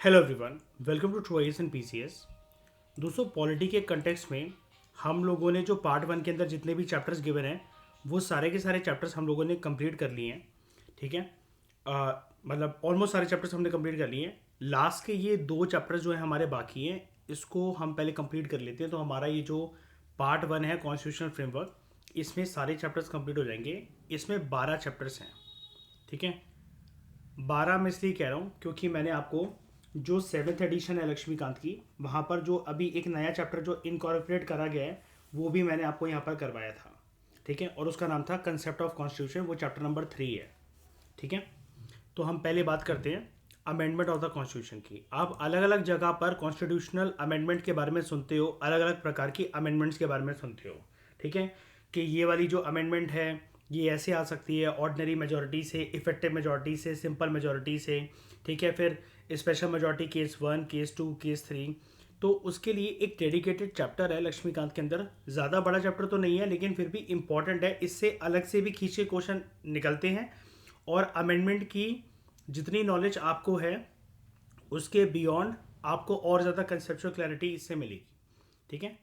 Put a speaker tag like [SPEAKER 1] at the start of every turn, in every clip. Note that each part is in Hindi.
[SPEAKER 1] हेलो एवरीवन, वेलकम टू ट्रोइस एंड पीसीएस। दोस्तों, पॉलिटी के कंटेक्स्ट में हम लोगों ने जो पार्ट वन के अंदर जितने भी चैप्टर्स गिवन हैं वो सारे के सारे चैप्टर्स हम लोगों ने कंप्लीट कर लिए हैं। ठीक है। मतलब ऑलमोस्ट सारे चैप्टर्स हमने कंप्लीट कर लिए हैं। लास्ट के ये दो चैप्टर्स जो है हमारे बाकी हैं, इसको हम पहले कंप्लीट कर लेते हैं। तो हमारा ये जो पार्ट वन है कॉन्स्टिट्यूशनल फ्रेमवर्क, इसमें सारे चैप्टर्स कंप्लीट हो जाएंगे। इसमें 12 चैप्टर्स हैं। ठीक है। 12 में इसलिए कह रहा हूँ क्योंकि मैंने आपको जो सेवन्थ एडिशन है लक्ष्मीकांत की, वहाँ पर जो अभी एक नया चैप्टर जो इनकॉर्पोरेट करा गया है वो भी मैंने आपको यहाँ पर करवाया था। ठीक है। और उसका नाम था कंसेप्ट ऑफ कॉन्स्टिट्यूशन, वो चैप्टर नंबर 3 है। ठीक है। तो हम पहले बात करते हैं अमेंडमेंट ऑफ द कॉन्स्टिट्यूशन की। आप अलग अलग जगह पर कॉन्स्टिट्यूशनल अमेंडमेंट के बारे में सुनते हो, अलग अलग प्रकार की अमेंडमेंट्स के बारे में सुनते हो। ठीक है। कि ये वाली जो अमेंडमेंट है ये ऐसे आ सकती है ऑर्डिनरी मेजोरिटी से, इफेक्टिव मेजोरिटी से, सिंपल मेजोरिटी से। ठीक है। फिर special majority case 1, case 2, case 3। तो उसके लिए एक डेडिकेटेड चैप्टर है लक्ष्मीकांत के अंदर। ज़्यादा बड़ा चैप्टर तो नहीं है लेकिन फिर भी इम्पॉर्टेंट है। इससे अलग से भी खींचे क्वेश्चन निकलते हैं और अमेंडमेंट की जितनी नॉलेज आपको है उसके बियॉन्ड आपको और ज़्यादा कंसेप्चुअल क्लैरिटी इससे मिलेगी। ठीक है।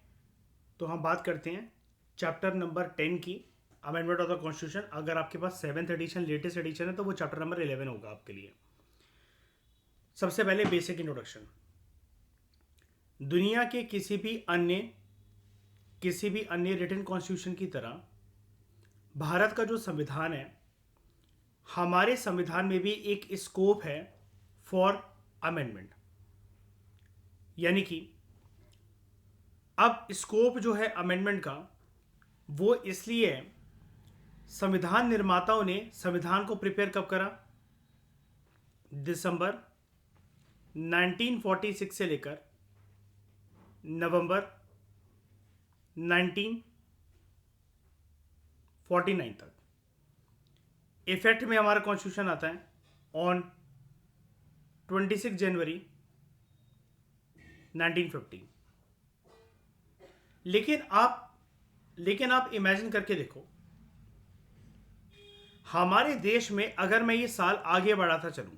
[SPEAKER 1] तो हम बात करते हैं चैप्टर नंबर 10 की, अमेंडमेंट ऑफ द कॉन्स्टिट्यूशन। अगर आपके पास सेवन्थ एडिशन लेटेस्ट एडिशन है तो वो चैप्टर नंबर 11 होगा आपके लिए। सबसे पहले बेसिक इंट्रोडक्शन। दुनिया के किसी भी अन्य रिटन कॉन्स्टिट्यूशन की तरह भारत का जो संविधान है, हमारे संविधान में भी एक स्कोप है फॉर अमेंडमेंट। यानी कि अब स्कोप जो है अमेंडमेंट का वो इसलिए है, संविधान निर्माताओं ने संविधान को प्रिपेयर कब करा? दिसंबर 1946 से लेकर नवंबर 1949 तक। इफेक्ट में हमारा कॉन्स्टिट्यूशन आता है ऑन 26 जनवरी 1950। लेकिन आप इमेजिन करके देखो, हमारे देश में अगर मैं ये साल आगे बढ़ाता चलूं,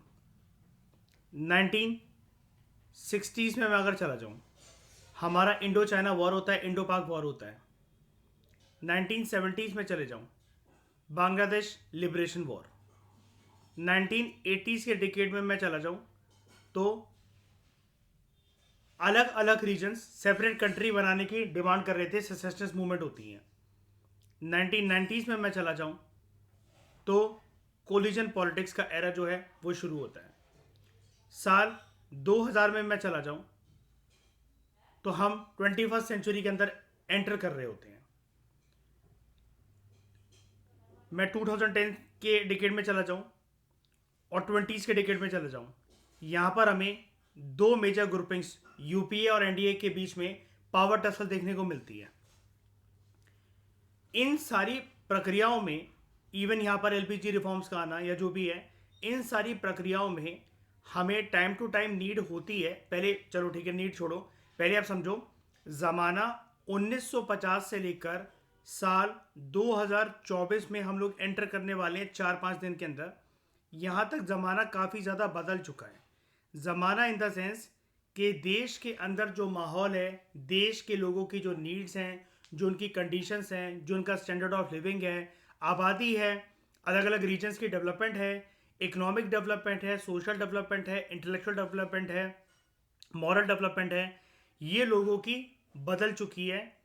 [SPEAKER 1] 1960s में मैं अगर चला जाऊं, हमारा इंडो चाइना वॉर होता है, इंडो पाक वॉर होता है। 1970s में चले जाऊं, बांग्लादेश लिबरेशन वॉर। 1980s के डिकेड में मैं चला जाऊं तो अलग अलग रीजन्स सेपरेट कंट्री बनाने की डिमांड कर रहे थे, सेसेशनिस्ट मूवमेंट होती है। 1990s में मैं चला जाऊं तो कोलिजन पॉलिटिक्स का एरा जो है वो शुरू होता है। साल 2000 में मैं चला जाऊं तो हम 21st सेंचुरी के अंदर एंटर कर रहे होते हैं। मैं 2010 के डिकेड में चला जाऊं और 20s के डिकेड में चला जाऊं, यहां पर हमें दो मेजर ग्रुपिंग्स यूपीए और एनडीए के बीच में पावर टसल देखने को मिलती है। इन सारी प्रक्रियाओं में, इवन यहां पर एलपीजी रिफॉर्म्स का आना या जो भी है, इन सारी प्रक्रियाओं में हमें टाइम टू टाइम नीड होती है। पहले चलो ठीक है, नीड छोड़ो, पहले आप समझो ज़माना 1950 से लेकर साल 2024 में हम लोग एंटर करने वाले हैं 4-5 दिन के अंदर। यहाँ तक ज़माना काफ़ी ज़्यादा बदल चुका है। ज़माना इन द सेंस कि देश के अंदर जो माहौल है, देश के लोगों की जो नीड्स हैं, जो उनकी कंडीशंस हैं, जो उनका स्टैंडर्ड ऑफ लिविंग है, आबादी है, अलग अलग रीजन्स की डेवलपमेंट है, इकोनॉमिक डेवलपमेंट है, सोशल डेवलपमेंट है, इंटेलेक्चुअल डेवलपमेंट है, मॉरल डेवलपमेंट है, ये लोगों की बदल चुकी है।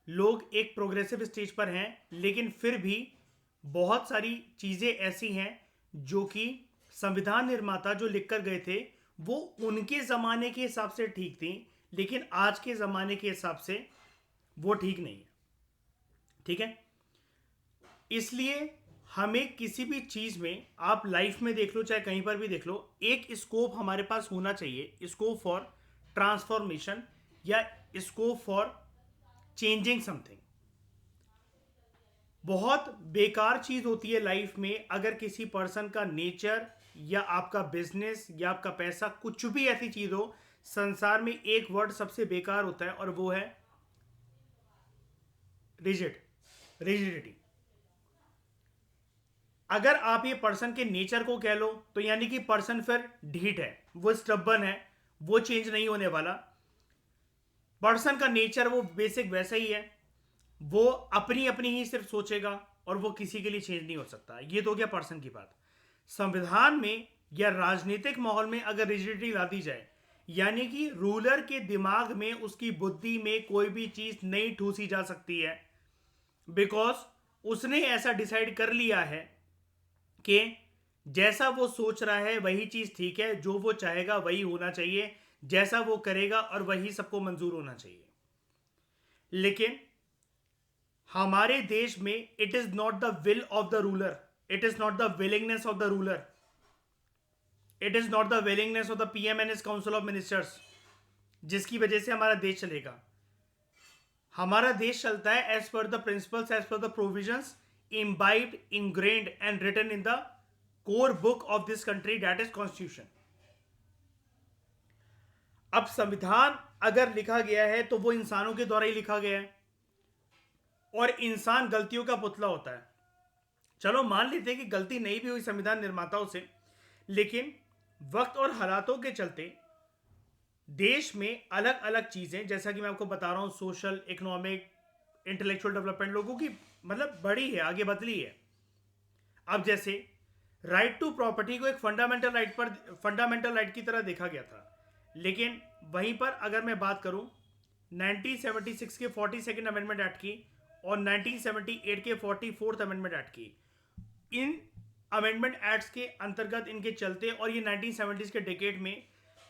[SPEAKER 1] लोग एक प्रोग्रेसिव स्टेज पर हैं लेकिन फिर भी बहुत सारी चीज़ें ऐसी हैं जो कि संविधान निर्माता जो लिख कर गए थे वो उनके ज़माने के हिसाब से ठीक थी, लेकिन आज के ज़माने के हिसाब से वो ठीक नहीं है। ठीक है। इसलिए हमें किसी भी चीज़ में, आप लाइफ में देख लो चाहे कहीं पर भी देख लो, एक स्कोप हमारे पास होना चाहिए, स्कोप फॉर ट्रांसफॉर्मेशन या स्कोप फॉर चेंजिंग समथिंग। बहुत बेकार चीज़ होती है लाइफ में अगर किसी पर्सन का नेचर या आपका बिजनेस या आपका पैसा, कुछ भी ऐसी चीज़ हो, संसार में एक वर्ड सबसे बेकार होता है और वो है रिजिडिटी। अगर आप ये पर्सन के नेचर को कह लो तो यानी कि पर्सन फिर ढीठ है, वो स्टबन है, वो चेंज नहीं होने वाला। पर्सन का नेचर वो बेसिक वैसा ही है, वो अपनी अपनी ही सिर्फ सोचेगा और वो किसी के लिए चेंज नहीं हो सकता। ये तो हो गया पर्सन की बात। संविधान में या राजनीतिक माहौल में अगर रिजिडिटी ला दी जाए, यानी कि रूलर के दिमाग में, उसकी बुद्धि में कोई भी चीज नहीं ठूसी जा सकती है, बिकॉज उसने ऐसा डिसाइड कर लिया है कि जैसा वो सोच रहा है वही चीज ठीक है, जो वो चाहेगा वही होना चाहिए, जैसा वो करेगा और वही सबको मंजूर होना चाहिए। लेकिन हमारे देश में it is not the will of the ruler, it is not the willingness of the ruler, it is not the willingness of the PM and his council of ministers जिसकी वजह से हमारा देश चलेगा। हमारा देश चलता है as per the principles, as per the provisions imbibed, ingrained and written in the core book of this country, that is constitution. अब संविधान अगर लिखा गया है तो वो इंसानों के द्वारा ही लिखा गया है और इंसान गलतियों का पुतला होता है। चलो मान लेते हैं कि गलती नहीं भी हुई संविधान निर्माताओं से, लेकिन वक्त और हालातों के चलते देश में अलग अलग चीजें, जैसा कि मैं आपको बता रहा हूं, सोशल, इकोनॉमिक, इंटेलेक्चुअल डेवलपमेंट लोगों की मतलब बढ़ी है, आगे बदली है। अब जैसे राइट टू प्रॉपर्टी को एक फंडामेंटल राइट की तरह देखा गया था, लेकिन वहीं पर अगर मैं बात करूं 1976 के 42nd अमेंडमेंट एक्ट की और 1978 के 44th अमेंडमेंट एक्ट की, इन अमेंडमेंट एक्ट्स के अंतर्गत इनके चलते और ये 1970s के डेकेड में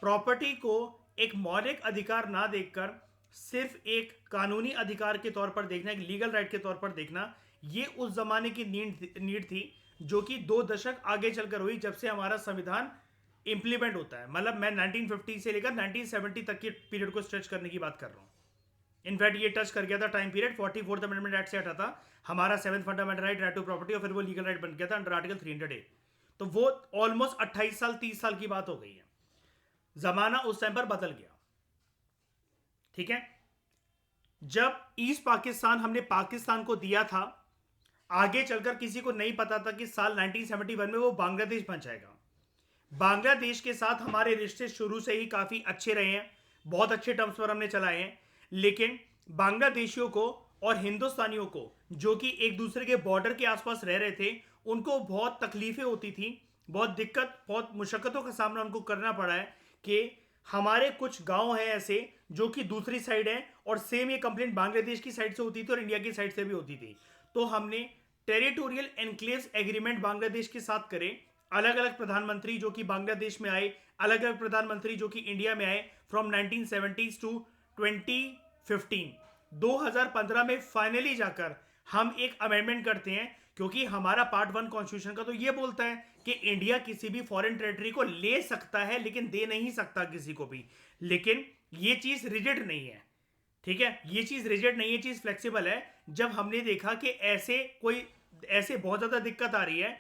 [SPEAKER 1] प्रॉपर्टी को एक मौलिक अधिकार ना देखकर सिर्फ एक कानूनी अधिकार के तौर पर देखना, एक लीगल राइट के तौर पर देखना, ये उस जमाने की नीड थी जो कि 2 दशक आगे चलकर हुई जब से हमारा संविधान इंप्लीमेंट होता है। मतलब मैं 1950 से लेकर 1970 तक के पीरियड को स्ट्रेच करने की बात कर रहा हूँ। इनफैक्ट ये टच कर गया था time period 44th amendment act से हटा था हमारा 7th fundamental right to property, और फिर वो लीगल राइट बन गया था अंडर आर्टिकल 300A। तो वो ऑलमोस्ट 28 साल 30 साल की बात हो गई है। जमाना उस टाइम पर बदल गया, ठीक है। जब ईस्ट पाकिस्तान हमने पाकिस्तान को दिया था, आगे चलकर किसी को नहीं पता था कि साल 1971 में वो बांग्लादेश बन जाएगा। बांग्लादेश के साथ हमारे रिश्ते शुरू से ही काफी अच्छे रहे हैं, बहुत अच्छे टर्म्स पर हमने चलाए हैं, लेकिन बांग्लादेशियों को और हिंदुस्तानियों को जो कि एक दूसरे के बॉर्डर के आसपास रह रहे थे, उनको बहुत तकलीफें होती थी, बहुत दिक्कत, बहुत मुशक्कतों का सामना उनको करना पड़ा है कि हमारे कुछ गांव हैं ऐसे जो कि दूसरी साइड है, और सेम ये कंप्लेंट बांग्लादेश की साइड से होती थी और इंडिया की साइड से भी होती थी। तो हमने टेरिटोरियल एनक्लेव्स एग्रीमेंट बांग्लादेश के साथ करे, अलग अलग प्रधानमंत्री जो कि बांग्लादेश में आए, अलग अलग प्रधानमंत्री जो कि इंडिया में आए फ्रॉम 1970s टू 2015। 2015 में फाइनली जाकर हम एक अमेंडमेंट करते हैं, क्योंकि हमारा पार्ट 1 कॉन्स्टिट्यूशन का तो ये बोलता है कि इंडिया किसी भी फॉरेन टेरिटरी को ले सकता है लेकिन दे नहीं सकता किसी को भी। लेकिन ये चीज रिजिड नहीं है, ठीक है, ये चीज रिजिड नहीं है, चीज फ्लेक्सिबल है। जब हमने देखा कि ऐसे बहुत ज्यादा दिक्कत आ रही है,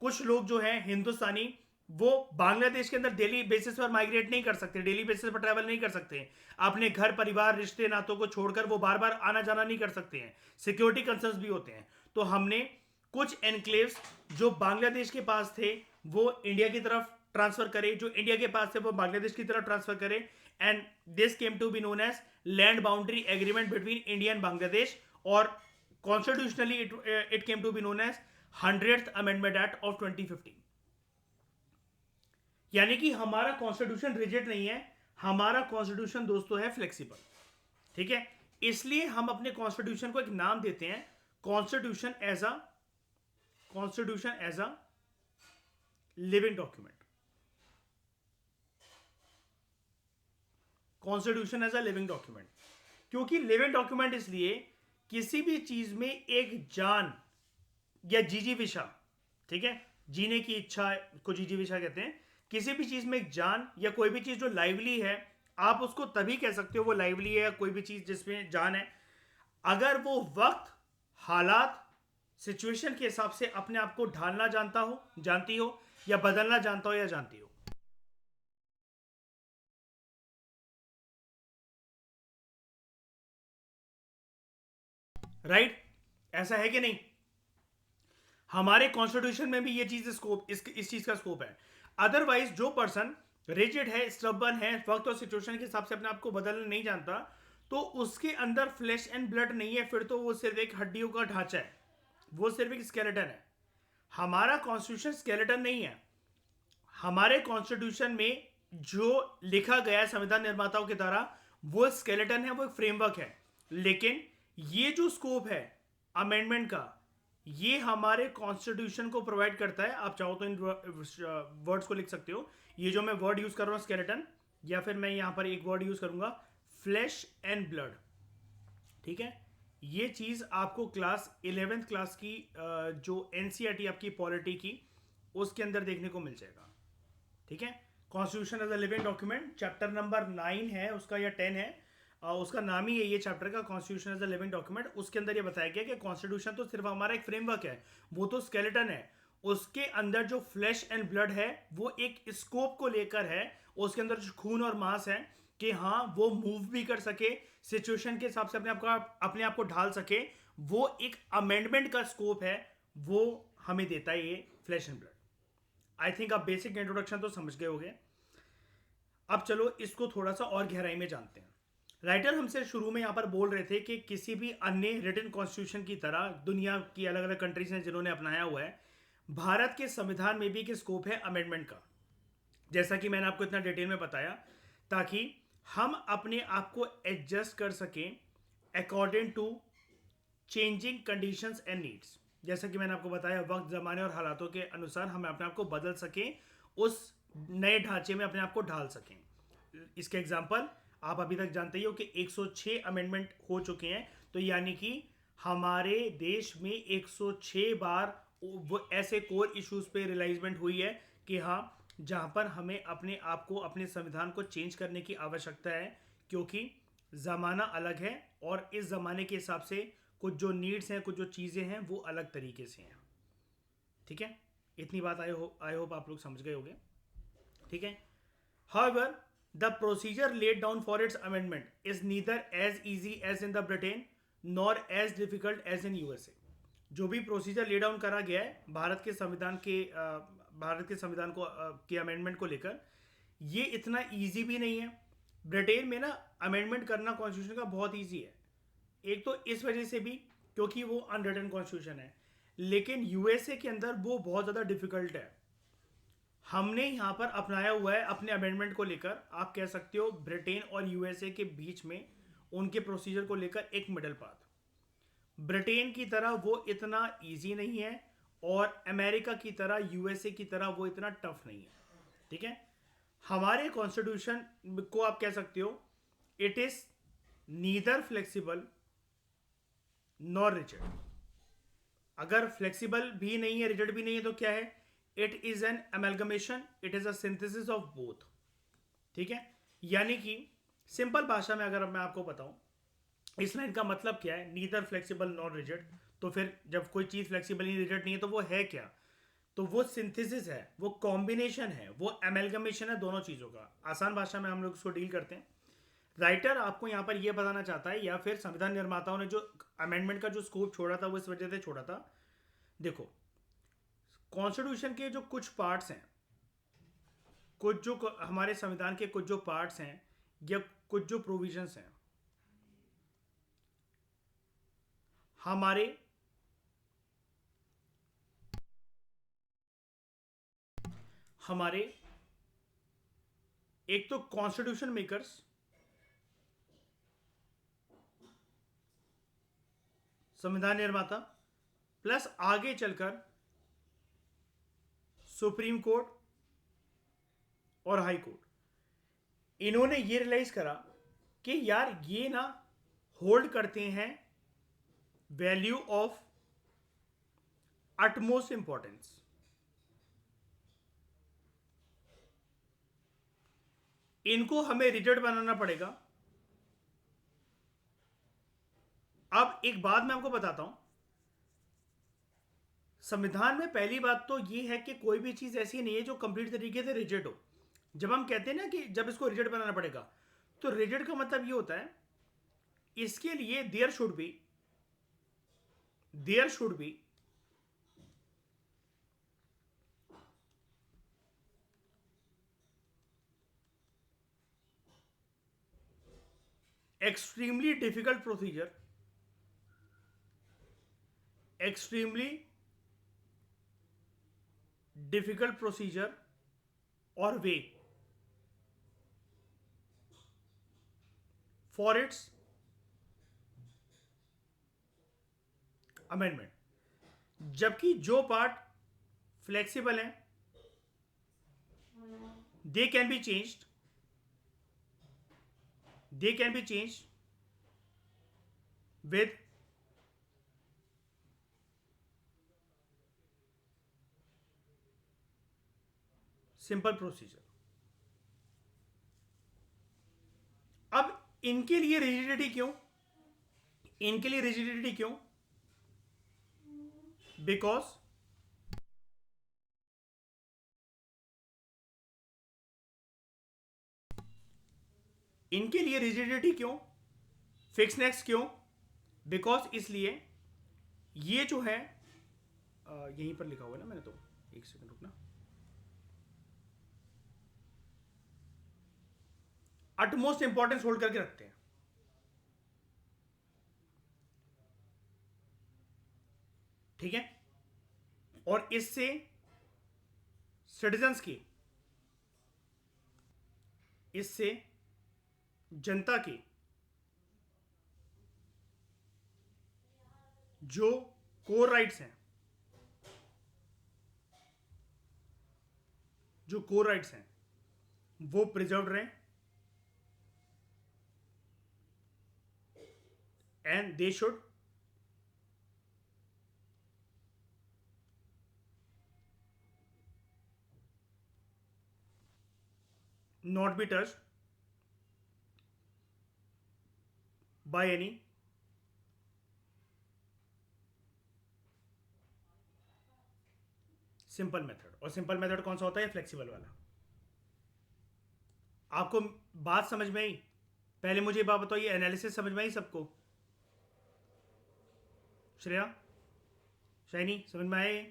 [SPEAKER 1] कुछ लोग जो हैं हिंदुस्तानी, वो बांग्लादेश के अंदर डेली बेसिस पर माइग्रेट नहीं कर सकते, डेली बेसिस पर ट्रैवल नहीं कर सकते, अपने घर परिवार रिश्ते नातों को छोड़कर वो बार बार आना जाना नहीं कर सकते हैं, सिक्योरिटी कंसर्न्स भी होते हैं। तो हमने कुछ एनक्लेव्स जो बांग्लादेश के पास थे वो इंडिया की तरफ ट्रांसफर करे, जो इंडिया के पास थे वो बांग्लादेश की तरफ ट्रांसफर करे, and this came to be known as land boundary agreement between India and Bangladesh, और constitutionally it came to be known as 100th amendment act of 2015। यानी कि हमारा कॉन्स्टिट्यूशन रिजिड नहीं है, हमारा कॉन्स्टिट्यूशन दोस्तों है फ्लेक्सिबल, ठीक है। इसलिए हम अपने कॉन्स्टिट्यूशन को एक नाम देते हैं, constitution as a living document. Constitution as a living document, क्योंकि लिविंग डॉक्यूमेंट इसलिए किसी भी चीज में एक जान या जीजीविषा, ठीक है, जीने की इच्छा को जीजीविषा कहते हैं, किसी भी चीज में एक जान या कोई भी चीज जो लाइवली है, आप उसको तभी कह सकते हो वो लाइवली है, कोई भी चीज जिसमें जान है, अगर वो वक्त, हालात, सिचुएशन के हिसाब से अपने आप को ढालना जानती हो या बदलना जानता हो या जानती हो। राइट, ऐसा है कि नहीं? हमारे कॉन्स्टिट्यूशन में भी ये चीज स्कोप, इस चीज का स्कोप है। अदरवाइज जो पर्सन रिजिड है, स्टबर्न है, वक्त और सिचुएशन के हिसाब से अपने आप को बदलना नहीं जानता, तो उसके अंदर फ्लैश एंड ब्लड नहीं है, फिर तो वो सिर्फ एक हड्डियों का ढांचा है, वो सिर्फ एक स्केलेटन है। हमारा कॉन्स्टिट्यूशन स्केलेटन नहीं है। हमारे कॉन्स्टिट्यूशन में जो लिखा गया है संविधान निर्माताओं के द्वारा वो स्केलेटन है, वो एक फ्रेमवर्क है। लेकिन ये जो स्कोप है अमेंडमेंट का, ये हमारे कॉन्स्टिट्यूशन को प्रोवाइड करता है। आप चाहो तो इन वर्ड्स को लिख सकते हो। ये जो मैं वर्ड यूज कर रहा हूं स्केलेटन, या फिर मैं यहां पर एक वर्ड यूज करूंगा फ्लैश एंड ब्लड। ठीक है, ये चीज आपको क्लास 11th क्लास की जो एनसीईआरटी आपकी पॉलिटी की उसके अंदर देखने को मिल जाएगा। ठीक है, constitution as a living document chapter number 9 है उसका, या 10 है, उसका नाम ही है ये चैप्टर का, constitution as a living document. उसके अंदर ये बताया गया कि कॉन्स्टिट्यूशन तो सिर्फ हमारा एक फ्रेमवर्क है, वो तो स्केलेटन है। उसके अंदर जो फ्लैश एंड ब्लड है वो एक स्कोप को लेकर है। उसके अंदर जो खून और मांस है कि हाँ वो मूव भी कर सके, सिचुएशन के हिसाब से अपने आप को ढाल सके, वो एक अमेंडमेंट का स्कोप है, वो हमें देता है ये flash and blood. I think आप बेसिक इंट्रोडक्शन तो समझ गए होंगे। अब चलो इसको थोड़ा सा और गहराई में जानते हैं। राइटर हमसे शुरू में यहां पर बोल रहे थे कि किसी भी अन्य रिटन कॉन्स्टिट्यूशन की तरह दुनिया की अलग अलग कंट्रीज हैं जिन्होंने अपनाया हुआ है, भारत के संविधान में भी एक स्कोप है अमेंडमेंट का। जैसा कि मैंने आपको इतना डिटेल में बताया ताकि हम अपने आप को एडजस्ट कर सकें according to changing conditions and needs. जैसा कि मैंने आपको बताया, वक्त, जमाने और हालातों के अनुसार हम अपने आप को बदल सकें, उस नए ढांचे में अपने आप को ढाल सकें। इसके एग्जांपल आप अभी तक जानते ही हो कि 106 अमेंडमेंट हो चुके हैं। तो यानी कि हमारे देश में 106 बार वो ऐसे कोर इश्यूज पे रियलाइजमेंट हुई है कि हाँ, जहां पर हमें अपने आप को, अपने संविधान को चेंज करने की आवश्यकता है, क्योंकि ज़माना अलग है और इस ज़माने के हिसाब से कुछ जो नीड्स हैं, कुछ जो चीज़ें हैं वो अलग तरीके से हैं। ठीक है, इतनी बात आई होप आप लोग समझ गए होंगे। ठीक है, however the procedure laid down for its amendment is neither as easy as in the Britain nor as difficult as in USA। जो भी प्रोसीजर ले डाउन करा गया है भारत के संविधान को के अमेंडमेंट को लेकर, ये इतना इजी भी नहीं है। ब्रिटेन में ना अमेंडमेंट करना कॉन्स्टिट्यूशन का बहुत इजी है। एक तो इस वजह से भी क्योंकि वो अनरिटन कॉन्स्टिट्यूशन है, लेकिन यूएसए के अंदर वो बहुत ज़्यादा डिफिकल्ट है। हमने यहाँ पर अपनाया हुआ है अपने अमेंडमेंट को लेकर, आप कह सकते हो ब्रिटेन और यूएसए के बीच में उनके प्रोसीजर को लेकर एक मिडल पाथ। ब्रिटेन की तरह वो इतना इजी नहीं है और अमेरिका की तरह, यूएसए की तरह वो इतना टफ नहीं है। ठीक है, हमारे कॉन्स्टिट्यूशन को आप कह सकते हो it is neither flexible nor rigid. अगर फ्लेक्सिबल भी नहीं है, रिजिड भी नहीं है, तो क्या है? It is an amalgamation, it is a synthesis of both. ठीक है, यानी कि सिंपल भाषा में अगर मैं आपको बताऊं इस लाइन का मतलब क्या है, नीदर फ्लेक्सिबल नॉर रिजिड, तो फिर जब कोई चीज फ्लेक्सिबल नहीं, रिजिड नहीं है, तो वो है क्या? तो वो सिंथेसिस है, वो कॉम्बिनेशन है, वो एमेलगमेशन है दोनों चीजों का। आसान भाषा में हम लोग उसको डील करते हैं। राइटर आपको यहाँ पर यह बताना चाहता है, या फिर संविधान निर्माताओं ने जो अमेंडमेंट का जो स्कोप छोड़ा था वो इस वजह से छोड़ा था। देखो, कॉन्स्टिट्यूशन के जो कुछ पार्ट्स हैं, कुछ जो हमारे संविधान के कुछ जो पार्ट्स हैं या कुछ जो प्रोविजंस हैं, हमारे हमारे एक तो कॉन्स्टिट्यूशन मेकर्स, संविधान निर्माता, प्लस आगे चलकर सुप्रीम कोर्ट और हाई कोर्ट, इन्होंने ये रियलाइज करा कि यार ये ना होल्ड करते हैं वैल्यू ऑफ अटमोस्ट इंपॉर्टेंस। इनको हमें रिजिड बनाना पड़ेगा। अब एक बात मैं आपको बताता हूं, संविधान में पहली बात तो ये है कि कोई भी चीज ऐसी नहीं है जो कंप्लीट तरीके से रिजिड हो। जब हम कहते हैं ना कि जब इसको रिजिड बनाना पड़ेगा, तो रिजिड का मतलब ये होता है इसके लिए there should be extremely difficult procedure, extremely difficult procedure or way for its amendment. जबकि जो पार्ट फ्लेक्सिबल है, they can be changed, they can be changed with simple procedure. अब इनके लिए रिजिडिटी क्यों? इनके लिए रिजिडिटी क्यों? बिकॉज इनके लिए रिजिडिटी क्यों, फिक्सनेस क्यों? बिकॉज इसलिए ये जो है यहीं पर लिखा हुआ है ना मैंने, तो एक सेकंड रुकना. अटमोस्ट इंपॉर्टेंस होल्ड करके रखते हैं. ठीक है. और इससे सिटीजन्स की, इससे जनता की जो कोर राइट्स हैं, जो कोर राइट्स हैं वो प्रिजर्व रहे, and they should not be touched by any simple method. और सिंपल मेथड कौन सा होता है? फ्लेक्सिबल वाला. आपको बात समझ में आई? पहले मुझे बात बताओ, ये एनालिसिस समझ में आई सबको? श्रेया, शाइनी, समझ में आए?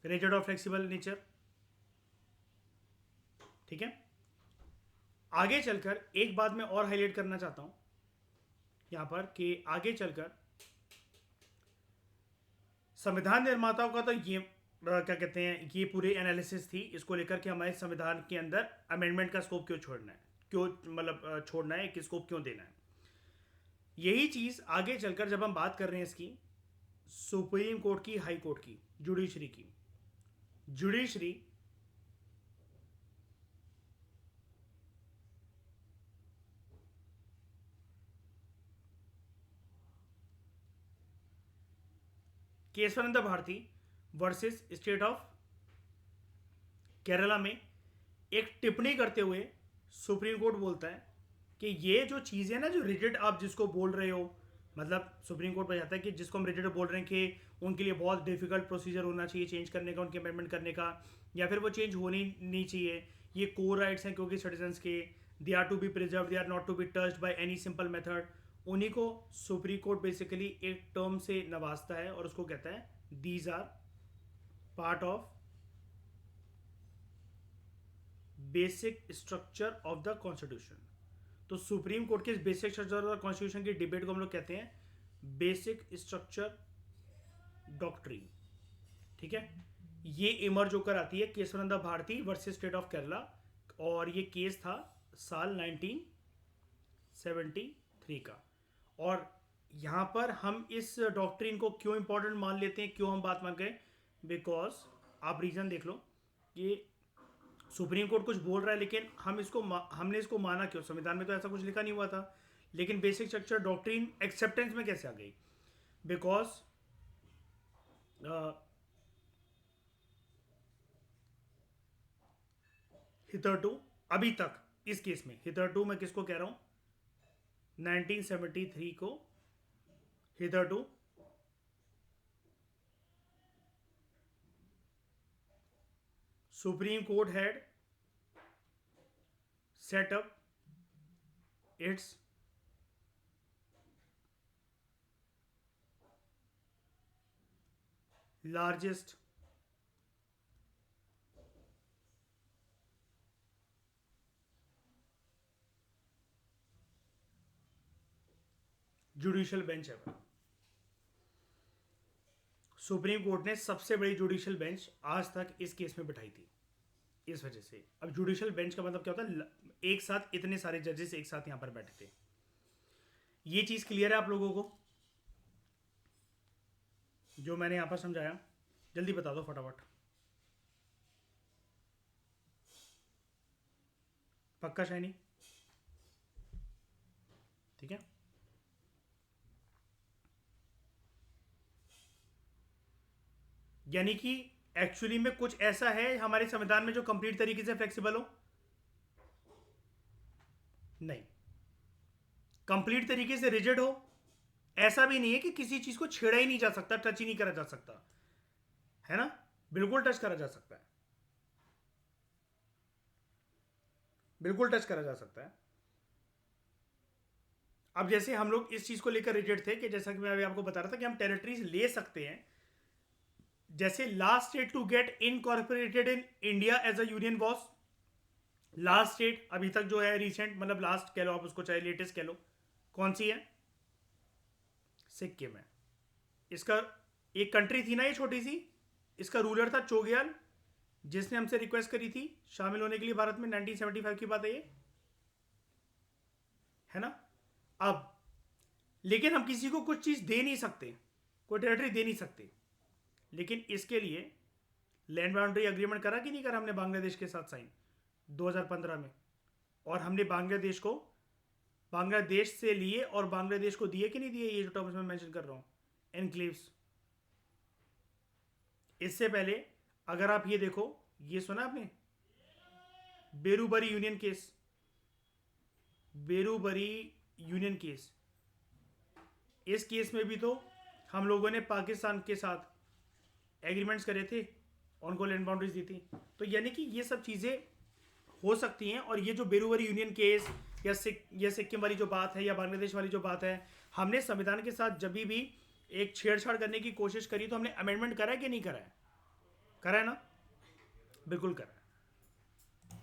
[SPEAKER 1] रिजिड और फ्लेक्सिबल नेचर. ठीक है. आगे चलकर एक बात मैं और हाईलाइट करना चाहता हूं यहां पर कि आगे चलकर संविधान निर्माताओं का तो ये क्या कहते हैं, ये पूरी एनालिसिस थी इसको लेकर कि हमारे संविधान के अंदर अमेंडमेंट का स्कोप क्यों छोड़ना है, क्यों मतलब छोड़ना है, कि स्कोप क्यों देना है. यही चीज़ आगे चलकर जब हम बात कर रहे हैं इसकी सुप्रीम कोर्ट की, हाई कोर्ट की, जुडिशरी की, judiciary Kesavananda Bharati versus state of Kerala में एक टिप्पणी करते हुए सुप्रीम कोर्ट बोलता है कि ये जो चीज़ें ना, जो रिजिड आप जिसको बोल रहे हो, मतलब सुप्रीम कोर्ट बताता है कि जिसको हम रिजिड बोल रहे हैं कि उनके लिए बहुत डिफिकल्ट प्रोसीजर होना चाहिए चेंज करने का, उनके अमेंडमेंट करने का, या फिर वो चेंज होनी नहीं चाहिए. ये कोर राइट्स हैं क्योंकि सिटीजन्स के, they are to be preserve, they are not to be touched by any simple method. उन्हीं को सुप्रीम कोर्ट बेसिकली एक टर्म से नवाजता है और उसको कहता है these are part of basic structure of the constitution. तो सुप्रीम कोर्ट के इस basic structure of the constitution की डिबेट को हम लोग कहते हैं बेसिक स्ट्रक्चर डॉक्ट्रिन. ठीक है. ये इमर्ज होकर आती है Kesavananda Bharati versus state of Kerala, और ये केस था साल 1973 का. और यहाँ पर हम इस डॉक्ट्रिन को क्यों इंपॉर्टेंट मान लेते हैं, क्यों हम बात मान गए? बिकॉज आप रीजन देख लो कि सुप्रीम कोर्ट कुछ बोल रहा है, लेकिन हमने इसको माना क्यों? संविधान में तो ऐसा कुछ लिखा नहीं हुआ था, लेकिन बेसिक स्ट्रक्चर डॉक्ट्रिन एक्सेप्टेंस में कैसे आ गई? बिकॉज हितरटू, अभी तक इस केस में हितरटू मैं किसको कह रहा हूं? 1973 को hitherto supreme court had set up its largest judicial bench ever. Supreme court ने सबसे बड़ी जुडिशियल बेंच आज तक इस केस में बिठाई थी, इस वजह से। अब जुडिशियल बेंच का मतलब क्या होता है? एक साथ इतने सारे जजेस एक साथ यहां पर बैठे थे। ये चीज क्लियर है आप लोगों को? जो मैंने यहां पर समझाया जल्दी बता दो फटाफट। पक्का शाइनी? ठीक है। यानी कि एक्चुअली में कुछ ऐसा है हमारे संविधान में जो कंप्लीट तरीके से फ्लेक्सिबल हो? नहीं। कंप्लीट तरीके से रिजिड हो? ऐसा भी नहीं है कि किसी चीज को छेड़ा ही नहीं जा सकता, टच ही नहीं करा जा सकता, है ना? बिल्कुल टच करा जा सकता है, बिल्कुल टच करा जा सकता है। अब जैसे हम लोग इस चीज को लेकर रिजिड थे कि जैसा कि मैं अभी आपको बता रहा था कि हम टेरिटरीज ले सकते हैं। जैसे last state to get incorporated in India as a union was, last state अभी तक जो है रिसेंट, मतलब लास्ट कह लो आप उसको, चाहे लेटेस्ट कह लो, कौन सी है? सिक्किम है। इसका एक कंट्री थी ना ये छोटी सी, इसका रूलर था चोग्याल, जिसने हमसे रिक्वेस्ट करी थी शामिल होने के लिए भारत में। 1975 की बात है ये, है ना? अब लेकिन हम किसी को कुछ चीज दे नहीं सकते, कोई टेरिटरी दे नहीं सकते, लेकिन इसके लिए लैंड बाउंड्री एग्रीमेंट करा कि नहीं करा हमने बांग्लादेश के साथ साइन 2015 में? और हमने बांग्लादेश को बांग्लादेश से लिए और बांग्लादेश को दिए कि नहीं दिए, ये जो टर्म्स में मेंशन कर रहा हूं, एनक्लेव्स। इससे पहले अगर आप ये देखो, ये सुना आपने Berubari union case? Berubari union case, इस केस में भी तो हम लोगों ने पाकिस्तान के साथ एग्रीमेंट्स करे थे, उनको लैंड बाउंड्रीज दी थी। तो यानी कि ये सब चीज़ें हो सकती हैं। और ये जो बेरूबरी यूनियन केस या सिक्किम वाली जो बात है या बांग्लादेश वाली जो बात है, हमने संविधान के साथ जब भी एक छेड़छाड़ करने की कोशिश करी तो हमने अमेंडमेंट करा है कि नहीं करा है? करा है ना? बिल्कुल करा है।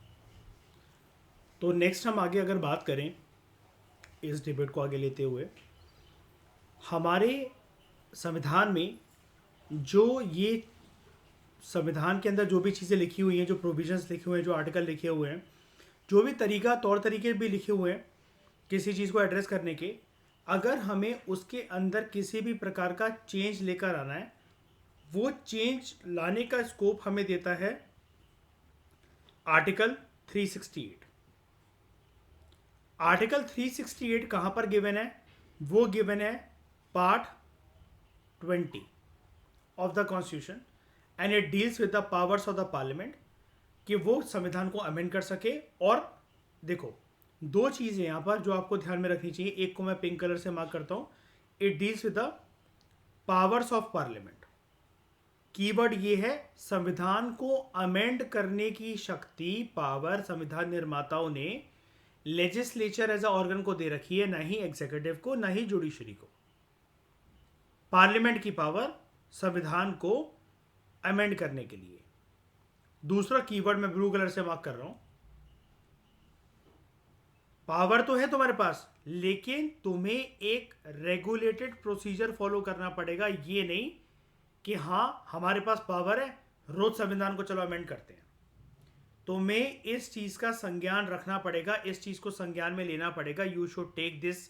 [SPEAKER 1] तो नेक्स्ट हम आगे अगर बात करें इस डिबेट को आगे लेते हुए, हमारे संविधान में जो ये संविधान के अंदर जो भी चीज़ें लिखी हुई हैं, जो प्रोविजंस लिखे हुए हैं, जो आर्टिकल लिखे हुए हैं, जो भी तरीका तौर तरीके भी लिखे हुए हैं किसी चीज़ को एड्रेस करने के, अगर हमें उसके अंदर किसी भी प्रकार का चेंज लेकर आना है, वो चेंज लाने का स्कोप हमें देता है आर्टिकल 368। आर्टिकल 368 कहां पर गिवन है? वो गिवन है part 20 of the constitution, and it deals with the powers of the parliament, कि वो संविधान को अमेंड कर सके। और देखो, दो चीजें यहां पर जो आपको ध्यान में रखनी चाहिए, एक को मैं पिंक कलर से मार्क करता हूं, it deals with the powers of parliament. Keyword ये है, संविधान को अमेंड करने की शक्ति, पावर संविधान निर्माताओं ने लेजिस्लेचर एज अ ऑर्गन को दे रखी है, ना ही एग्जीक्यूटिव को, ना ही जुडिशरी को। पार्लियामेंट की पावर संविधान को अमेंड करने के लिए। दूसरा कीवर्ड मैं ब्लू कलर से मार्क कर रहा हूं, पावर तो है तुम्हारे पास, लेकिन तुम्हें एक रेगुलेटेड प्रोसीजर फॉलो करना पड़ेगा। ये नहीं कि हां हमारे पास पावर है, रोज संविधान को चलो अमेंड करते हैं। तुम्हें इस चीज का संज्ञान रखना पड़ेगा, इस चीज को संज्ञान में लेना पड़ेगा। You should take this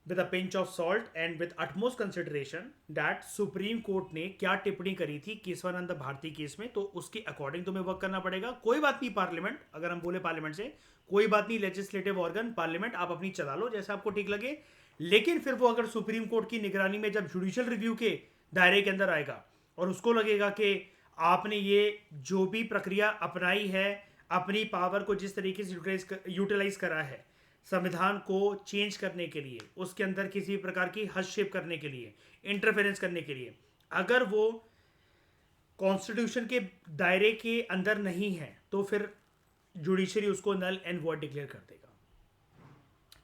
[SPEAKER 1] with a pinch of salt and with utmost consideration that supreme court ने क्या टिप्पणी करी थी केशवानंद भारती केस में, तो उसके अकॉर्डिंग तुम्हें वर्क करना पड़ेगा। कोई बात नहीं, पार्लियामेंट, अगर हम बोले पार्लियामेंट से, कोई बात नहीं, लेजिस्लेटिव ऑर्गन पार्लियामेंट आप अपनी चला लो जैसे आपको ठीक लगे, लेकिन फिर वो अगर सुप्रीम कोर्ट की निगरानी में जब जुडिशियल रिव्यू के दायरे के अंदर आएगा और उसको लगेगा कि आपने ये जो भी प्रक्रिया अपनाई है, अपनी पावर को जिस तरीके से यूटिलाइज करा है संविधान को चेंज करने के लिए, उसके अंदर किसी प्रकार की हस्तक्षेप करने के लिए, इंटरफेरेंस करने के लिए, अगर वो कॉन्स्टिट्यूशन के दायरे के अंदर नहीं है, तो फिर जुडिशरी उसको नल एंड वॉइड डिक्लेयर कर देगा।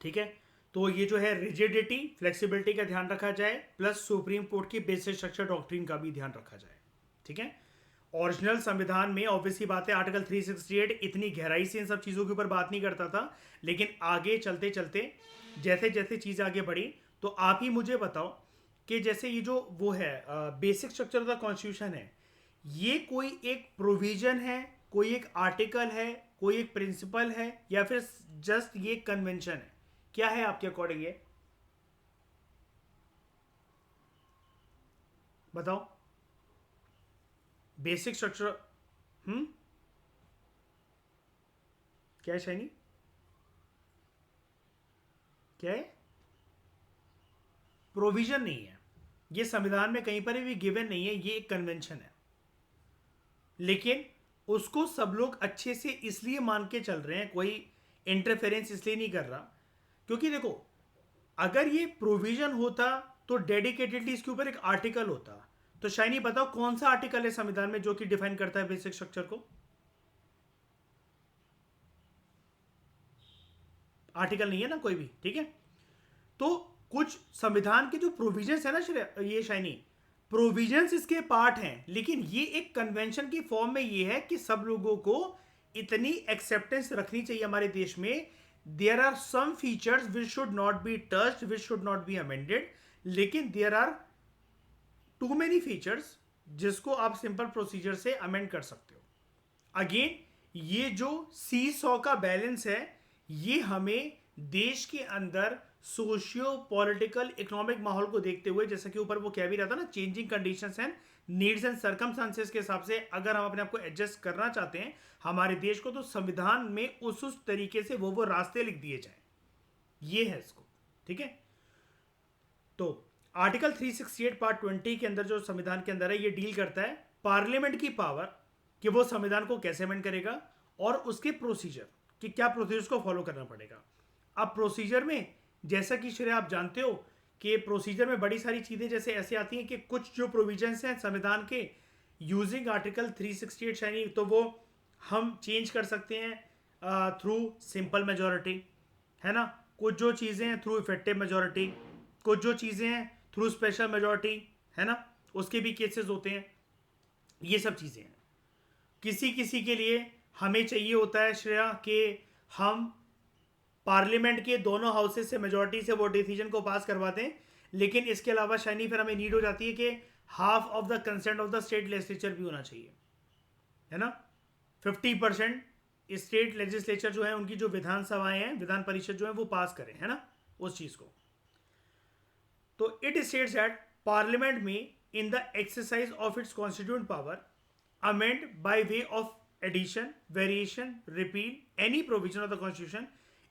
[SPEAKER 1] ठीक है? तो ये जो है रिजिडिटी, फ्लेक्सिबिलिटी का ध्यान रखा जाए, प्लस सुप्रीम कोर्ट की बेसिक स्ट्रक्चर डॉक्ट्रिन का भी ध्यान रखा जाए। ठीक है? ओरिजिनल संविधान में ऑब्वियसली बात है, आर्टिकल 368 इतनी गहराई से इन सब चीज़ों के ऊपर बात नहीं करता था, लेकिन आगे चलते चलते जैसे जैसे चीज़ आगे बढ़ी तो आप ही मुझे बताओ कि जैसे ये जो वो है basic structure of the constitution है, ये कोई एक प्रोविजन है, कोई एक आर्टिकल है, कोई एक प्रिंसिपल है, या फिर जस्ट ये कन्वेंशन है? क्या है आपके अकॉर्डिंग ये? बताओ। Basic structure. हम्म। क्या है शाइनी? क्या है? प्रोविजन नहीं है, ये संविधान में कहीं पर भी गिवन नहीं है, ये एक कन्वेंशन है। लेकिन उसको सब लोग अच्छे से इसलिए मान के चल रहे हैं, कोई इंटरफेरेंस इसलिए नहीं कर रहा, क्योंकि देखो, अगर ये प्रोविजन होता तो डेडिकेटेडली इसके ऊपर एक आर्टिकल होता। तो शाइनी बताओ कौन सा आर्टिकल है संविधान में जो कि डिफाइन करता है बेसिक स्ट्रक्चर को? आर्टिकल नहीं है ना कोई भी, ठीक है। तो कुछ संविधान के जो प्रोविजंस है ना ये शाइनी, प्रोविजंस इसके पार्ट हैं, लेकिन ये एक कन्वेंशन की फॉर्म में ये है कि सब लोगों को इतनी एक्सेप्टेंस रखनी चाहिए हमारे देश में, there are some features which should not be touched, which should not be amended, लेकिन there are too many features जिसको आप सिंपल प्रोसीजर से अमेंड कर सकते हो। अगेन, ये जो सी सौ का बैलेंस है, ये हमें देश के अंदर सोशियो पॉलिटिकल इकोनॉमिक माहौल को देखते हुए, जैसा कि ऊपर वो कह भी रहा था ना, changing conditions and needs and circumstances के हिसाब से अगर हम अपने आप को एडजस्ट करना चाहते हैं हमारे देश को, तो संविधान में उस तरीके से वो रास्ते लिख दिए जाए। ये है इसको, ठीक है। तो आर्टिकल 368 पार्ट 20 के अंदर जो संविधान के अंदर है, ये डील करता है पार्लियामेंट की पावर, कि वो संविधान को कैसे अमेंड करेगा, और उसके प्रोसीजर, कि क्या प्रोसीजर्स को फॉलो करना पड़ेगा। अब प्रोसीजर में, जैसा कि श्रेय आप जानते हो कि प्रोसीजर में बड़ी सारी चीजें जैसे ऐसे आती हैं कि कुछ जो प्रोविजंस हैं संविधान के यूजिंग आर्टिकल 368 शाइनी, तो वो हम चेंज कर सकते हैं थ्रू सिंपल मेजोरिटी, है ना। कुछ जो चीज़ें हैं थ्रू इफेक्टिव मेजोरिटी, कुछ जो चीज़ें हैं थ्रू स्पेशल मेजोरिटी, है ना, उसके भी केसेस होते हैं। ये सब चीज़ें हैं। किसी किसी के लिए हमें चाहिए होता है श्रेया कि हम पार्लियामेंट के दोनों हाउसेस से मेजोरिटी से वो डिसीजन को पास करवा दें, लेकिन इसके अलावा शाइनी फिर हमें नीड हो जाती है कि half of the consent of the state legislature भी होना चाहिए, है ना। 50% स्टेट लेजिस्लेचर जो है, उनकी जो विधानसभाएं हैं, विधान परिषद जो है, वो पास करें, है ना, उस चीज़ को। तो इट स्टेट्स दैट पार्लियामेंट में in the exercise of its constituent power amend by way of addition, variation, repeal any provision of the constitution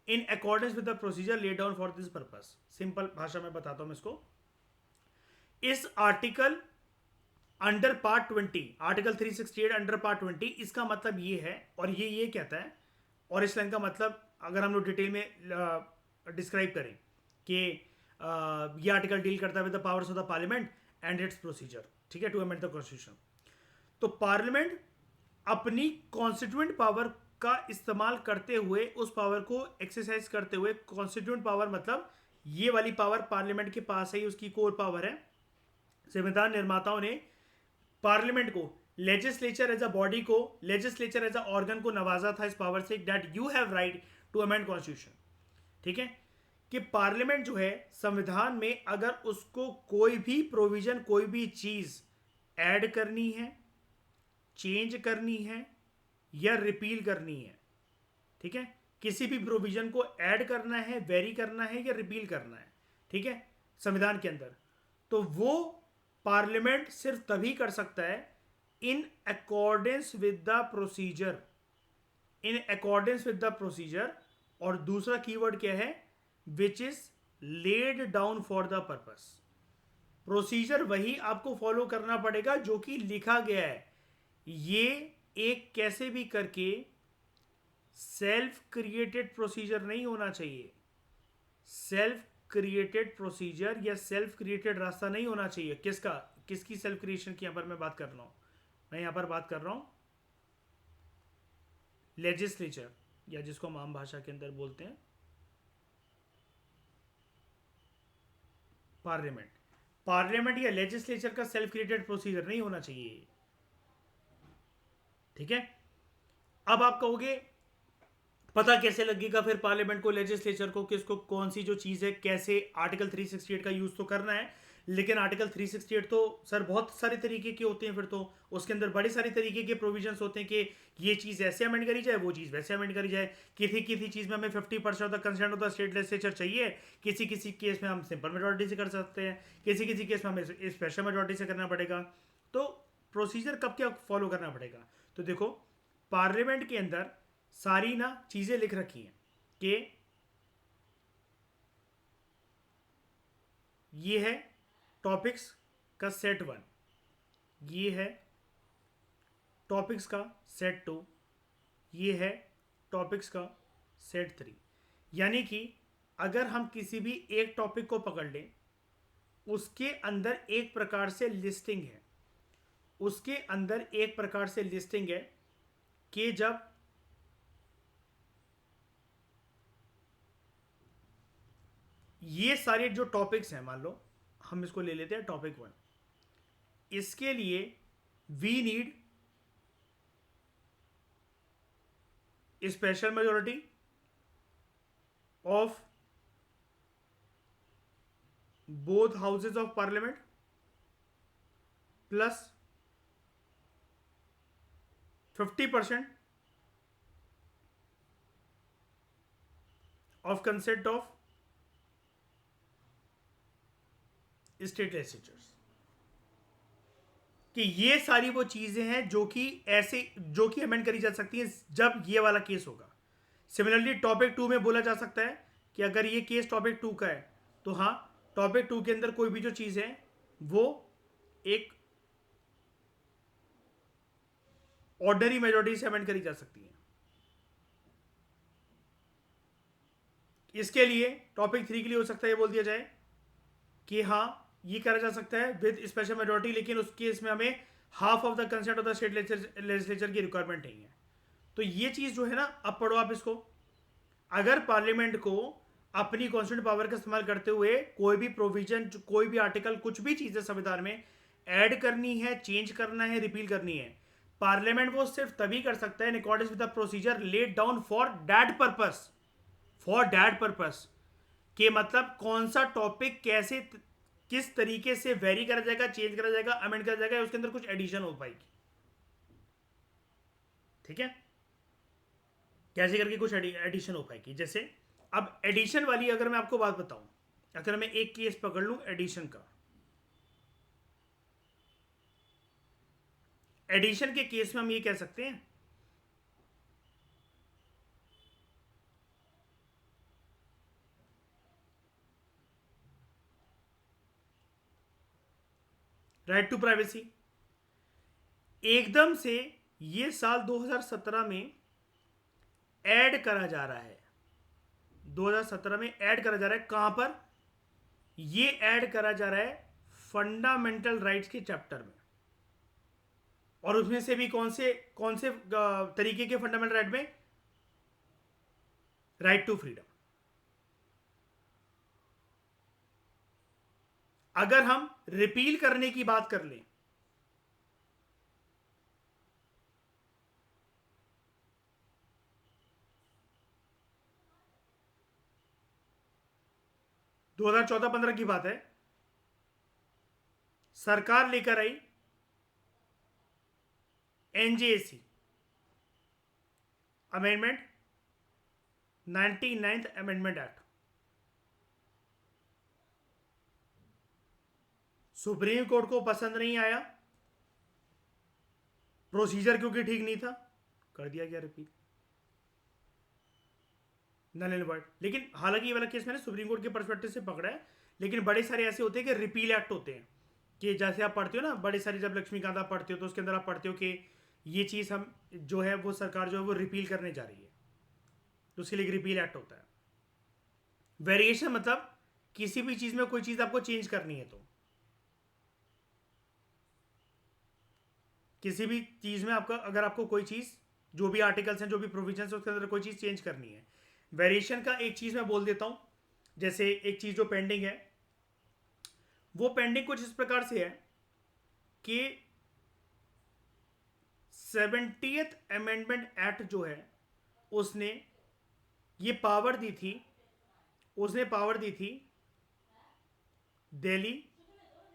[SPEAKER 1] in accordance with the procedure laid down for this purpose. Simple भाषा में बताता हूं मैं इसको। इस article under part 20, article 368 under part 20, इसका मतलब ये है, और ये कहता है, और इस लाइन का मतलब अगर हम लोग डिटेल में डिस्क्राइब करें कि ये आर्टिकल डील करता है with the powers of the parliament and it's procedure, ठीक है, टू अमेंड द कॉन्स्टिट्यूशन। तो पार्लियामेंट अपनी कॉन्स्टिट्यूएंट पावर का इस्तेमाल करते हुए, उस पावर को एक्सरसाइज करते हुए, कॉन्स्टिट्यूएंट पावर मतलब ये वाली पावर पार्लियामेंट के पास है, उसकी कोर पावर है। संविधान निर्माताओं ने पार्लियामेंट को, लेजिस्लेचर एज अ बॉडी को, लेजिस्लेचर एज अ ऑर्गन को नवाजा था इस पावर से, that you have right to amend constitution, ठीक है। कि पार्लियामेंट जो है संविधान में, अगर उसको कोई भी प्रोविजन, कोई भी चीज ऐड करनी है, चेंज करनी है या रिपील करनी है, ठीक है, किसी भी प्रोविजन को ऐड करना है, वेरी करना है या रिपील करना है, ठीक है, संविधान के अंदर, तो वो पार्लियामेंट सिर्फ तभी कर सकता है इन accordance with the procedure, in accordance with the procedure. और दूसरा कीवर्ड क्या है? Which is lead down for the purpose. Procedure वही आपको फॉलो करना पड़ेगा जो कि लिखा गया है। ये एक कैसे भी करके सेल्फ क्रिएटेड प्रोसीजर नहीं होना चाहिए, सेल्फ क्रिएटेड प्रोसीजर या सेल्फ क्रिएटेड रास्ता नहीं होना चाहिए। किसका, किसकी सेल्फ क्रिएशन की यहां पर मैं बात कर रहा हूं? मैं यहां पर बात कर रहा हूं लेजिस्लेचर, या जिसको हम आम भाषा के अंदर बोलते हैं पार्लियामेंट। पार्लियामेंट या लेजिस्लेचर का सेल्फ क्रिएटेड प्रोसीजर नहीं होना चाहिए, ठीक है। अब आप कहोगे पता कैसे लगेगा फिर पार्लियामेंट को, लेजिस्लेचर को, कि इसको कौन सी जो चीज़ है कैसे आर्टिकल 368 का यूज़ तो करना है। लेकिन आर्टिकल 368 तो सर बहुत सारे तरीके के होते हैं, फिर तो उसके अंदर बड़े सारे तरीके के प्रोविजंस होते हैं कि ये चीज़ ऐसे अमेंड करी जाए, वो चीज़ वैसे अमेंड करी जाए। किसी किसी चीज़ में हमें 50% of the consent of the state legislature चाहिए, किसी किसी केस में हम सिंपल मेजोरिटी से कर सकते हैं, किसी किसी केस में हमें स्पेशल मेजोरिटी से करना पड़ेगा। तो प्रोसीजर कब क्या फॉलो करना पड़ेगा? तो देखो, पार्लियामेंट के अंदर सारी ना चीज़ें लिख रखी हैं कि ये है टॉपिक्स का सेट 1, ये है टॉपिक्स का सेट 2, ये है टॉपिक्स का सेट 3। यानी कि अगर हम किसी भी एक टॉपिक को पकड़ लें, उसके अंदर एक प्रकार से लिस्टिंग है, उसके अंदर एक प्रकार से लिस्टिंग है कि जब ये सारे जो टॉपिक्स हैं, मान लो हम इसको ले लेते हैं टॉपिक 1, इसके लिए we need special majority of both houses of parliament plus 50% of consent of state legislatures. कि ये सारी वो चीजें हैं जो कि ऐसे जो कि अमेंड करी जा सकती हैं जब ये वाला केस होगा। सिमिलरली टॉपिक 2 में बोला जा सकता है कि अगर ये केस टॉपिक 2 का है तो हाँ, टॉपिक 2 के अंदर कोई भी जो चीज है वो एक ऑर्डनरी मेजोरिटी से अमेंड करी जा सकती है। इसके लिए टॉपिक 3 के लिए हो सकता है ये बोल दिया जाए कि हाँ, ये करा जा सकता है विद स्पेशल मेजोरिटी, लेकिन उस केस में हमें half of the consent of the state legislature की रिक्वायरमेंट नहीं है। तो ये चीज जो है ना, अब पढ़ो आप इसको। अगर पार्लियामेंट को अपनी कॉन्स्टिट्यूंट पावर का इस्तेमाल करते हुए कोई भी प्रोविजन, कोई भी आर्टिकल, कुछ भी चीजें संविधान में ऐड करनी है, चेंज करना है, रिपील करनी है, पार्लियामेंट वो सिर्फ तभी कर सकता है इन accordance with the procedure laid down for that purpose. For that purpose के मतलब कौन सा टॉपिक कैसे किस तरीके से वेरी करा जाएगा, चेंज करा जाएगा, अमेंड करा जाएगा, उसके अंदर कुछ एडिशन हो पाएगी। ठीक है, कैसे करके कुछ एडिशन हो पाएगी। जैसे अब एडिशन वाली अगर मैं आपको बात बताऊं, अगर मैं एक केस पकड़ लूं एडिशन का, एडिशन के केस में हम ये कह सकते हैं राइट टू प्राइवेसी एकदम से ये साल 2017 में ऐड करा जा रहा है। 2017 में ऐड करा जा रहा है कहां पर? ये ऐड करा जा रहा है फंडामेंटल राइट्स के चैप्टर में। और उसमें से भी कौन से तरीके के फंडामेंटल राइट में? Right to freedom. अगर हम रिपील करने की बात कर लें, दो 2014-15 की बात है, सरकार लेकर आई NJC amendment, 99th amendment act. Supreme court को पसंद नहीं आया, प्रोसीजर क्योंकि ठीक नहीं था, कर दिया गया रिपील, नल एंड वॉइड। लेकिन हालांकि ये वाला केस मैंने सुप्रीम कोर्ट के परस्पेक्टिव से पकड़ा है, लेकिन बड़े सारे ऐसे होते हैं कि रिपील एक्ट होते हैं, कि जैसे आप पढ़ते हो ना, बड़े सारे जब लक्ष्मीकांत आप पढ़ते हो तो उसके अंदर आप पढ़ते हो कि ये चीज़ हम जो है वो सरकार जो है वो रिपील करने जा रही है, तो उसके लिए रिपील एक्ट होता है। वेरिएशन मतलब किसी भी चीज़ में कोई चीज़ आपको चेंज करनी है, तो किसी भी चीज़ में आपका अगर आपको कोई चीज़, जो भी आर्टिकल्स हैं, जो भी प्रोविजन है, उसके अंदर कोई चीज़ चेंज करनी है। वेरिएशन का एक चीज़ मैं बोल देता हूँ, जैसे एक चीज़ जो पेंडिंग है, वो पेंडिंग कुछ इस प्रकार से है कि 70th अमेंडमेंट एक्ट जो है उसने ये पावर दी थी, उसने पावर दी थी दिल्ली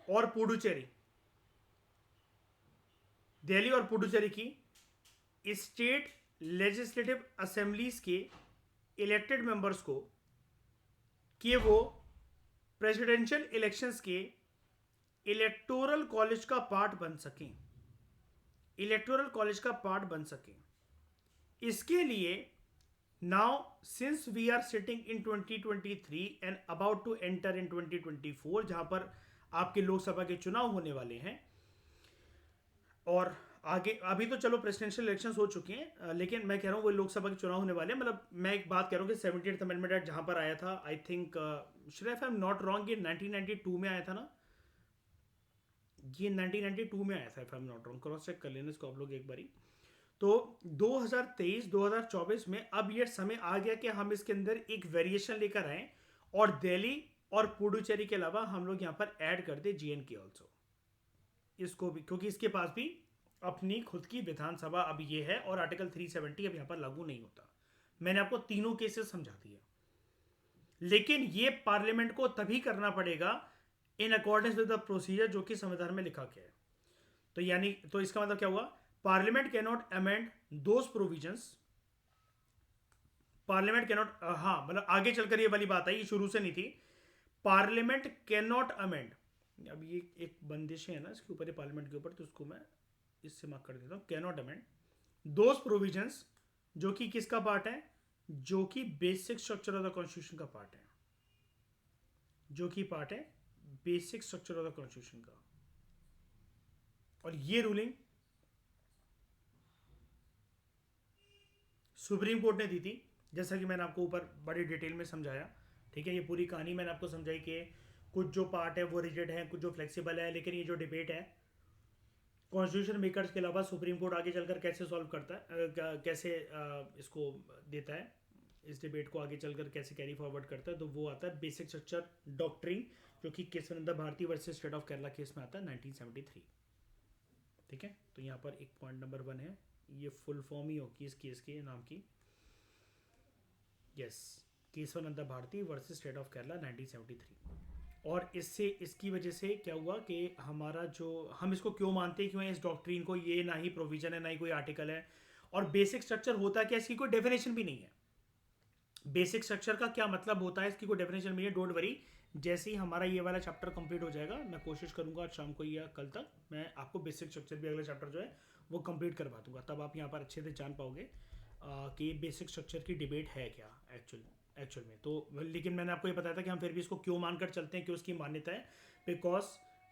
[SPEAKER 1] और पुडुचेरी, दिल्ली और पुडुचेरी की स्टेट लेजिस्लेटिव असेंबलीज के इलेक्टेड मेंबर्स को कि वो प्रेसिडेंशियल इलेक्शंस के इलेक्टोरल कॉलेज का पार्ट बन सकें, इलेक्टोरल कॉलेज का पार्ट बन सकें। इसके लिए now since we are sitting in 2023 and about to enter in 2024, जहां पर आपके लोकसभा के चुनाव होने वाले हैं, और आगे अभी तो चलो प्रेसिडेंशियल इलेक्शंस हो चुके हैं, लेकिन मैं कह रहा हूँ वो लोकसभा के चुनाव होने वाले हैं। मतलब मैं एक बात कह रहा हूँ कि 78th अमेंडमेंट एक्ट जहां पर आया था, I think should I am not wrong, ये 1992 में आया था ना, ये 1992 में आया था if I am not wrong, cross check कर लेना इसको आप लोग एक बारी। तो 2023-2024 में अब ये समय आ गया कि हम इसके अंदर एक वेरिएशन लेकर आए और दिल्ली और पुडुचेरी के अलावा हम लोग यहाँ पर ऐड कर दे JNK ऑल्सो, इसको भी, क्योंकि इसके पास भी अपनी खुद की विधानसभा अब ये है और आर्टिकल 370 अब यहाँ पर लागू नहीं होता। मैंने आपको तीनों केसेस समझा दिए, लेकिन ये पार्लियामेंट को तभी करना पड़ेगा इन अकॉर्डेंस विद द प्रोसीजर जो कि संविधान में लिखा गया है। तो यानी तो इसका मतलब क्या हुआ, parliament can not amend those provisions, parliament can not, हाँ मतलब आगे चलकर ये वाली बात आई, ये शुरू से नहीं थी, पार्लियामेंट कैन नॉट अमेंड, अब ये एक बंदिशें है ना इसके ऊपर, पार्लियामेंट के ऊपर, तो उसको मैं इससे मार्क कर देता हूँ, can not amend those provisions जो कि किसका पार्ट है, जो कि basic structure of the constitution का पार्ट है, जो कि पार्ट है basic structure of the constitution का। और ये रूलिंग सुप्रीम कोर्ट ने दी थी, जैसा कि मैंने आपको ऊपर बड़ी डिटेल में समझाया। ठीक है, ये पूरी कहानी मैंने आपको समझाई कि कुछ जो पार्ट है वो रिजिड है, कुछ जो फ्लेक्सिबल है, लेकिन ये जो डिबेट है कॉन्स्टिट्यूशन मेकर्स के अलावा सुप्रीम कोर्ट आगे चलकर कैसे सॉल्व करता है, कैसे इसको देता है, इस डिबेट को आगे चलकर कैसे कैरी फॉरवर्ड करता है, तो वो आता है बेसिक स्ट्रक्चर डॉक्ट्रिन, जो कि Kesavananda Bharati versus state of Kerala case में आता है 1973। ठीक है, तो यहाँ पर एक पॉइंट नंबर 1 है, ये फुल फॉर्म ही होगी इस केस के नाम की, yes, Kesavananda Bharati versus state of Kerala 1973। और इससे इसकी वजह से क्या हुआ कि हमारा जो, हम इसको क्यों मानते हैं, क्यों है इस डॉक्ट्रिन को, ये ना ही प्रोविजन है ना ही कोई आर्टिकल है, और बेसिक स्ट्रक्चर होता क्या, इसकी कोई डेफिनेशन भी नहीं है। बेसिक स्ट्रक्चर का क्या मतलब होता है, इसकी कोई डेफिनेशन भी है, डोंट वरी, जैसे ही हमारा ये वाला चैप्टर कंप्लीट हो जाएगा, मैं कोशिश करूंगा आज शाम को या कल तक मैं आपको बेसिक स्ट्रक्चर भी अगला चैप्टर जो है वो कंप्लीट करवा दूंगा, तब आप यहाँ पर अच्छे से जान पाओगे कि बेसिक स्ट्रक्चर की डिबेट है क्या एक्चुअल में। तो लेकिन मैंने आपको ये बताया था कि हम फिर भी इसको क्यों मानकर चलते हैं, क्यों उसकी मान्यता है, बिकॉज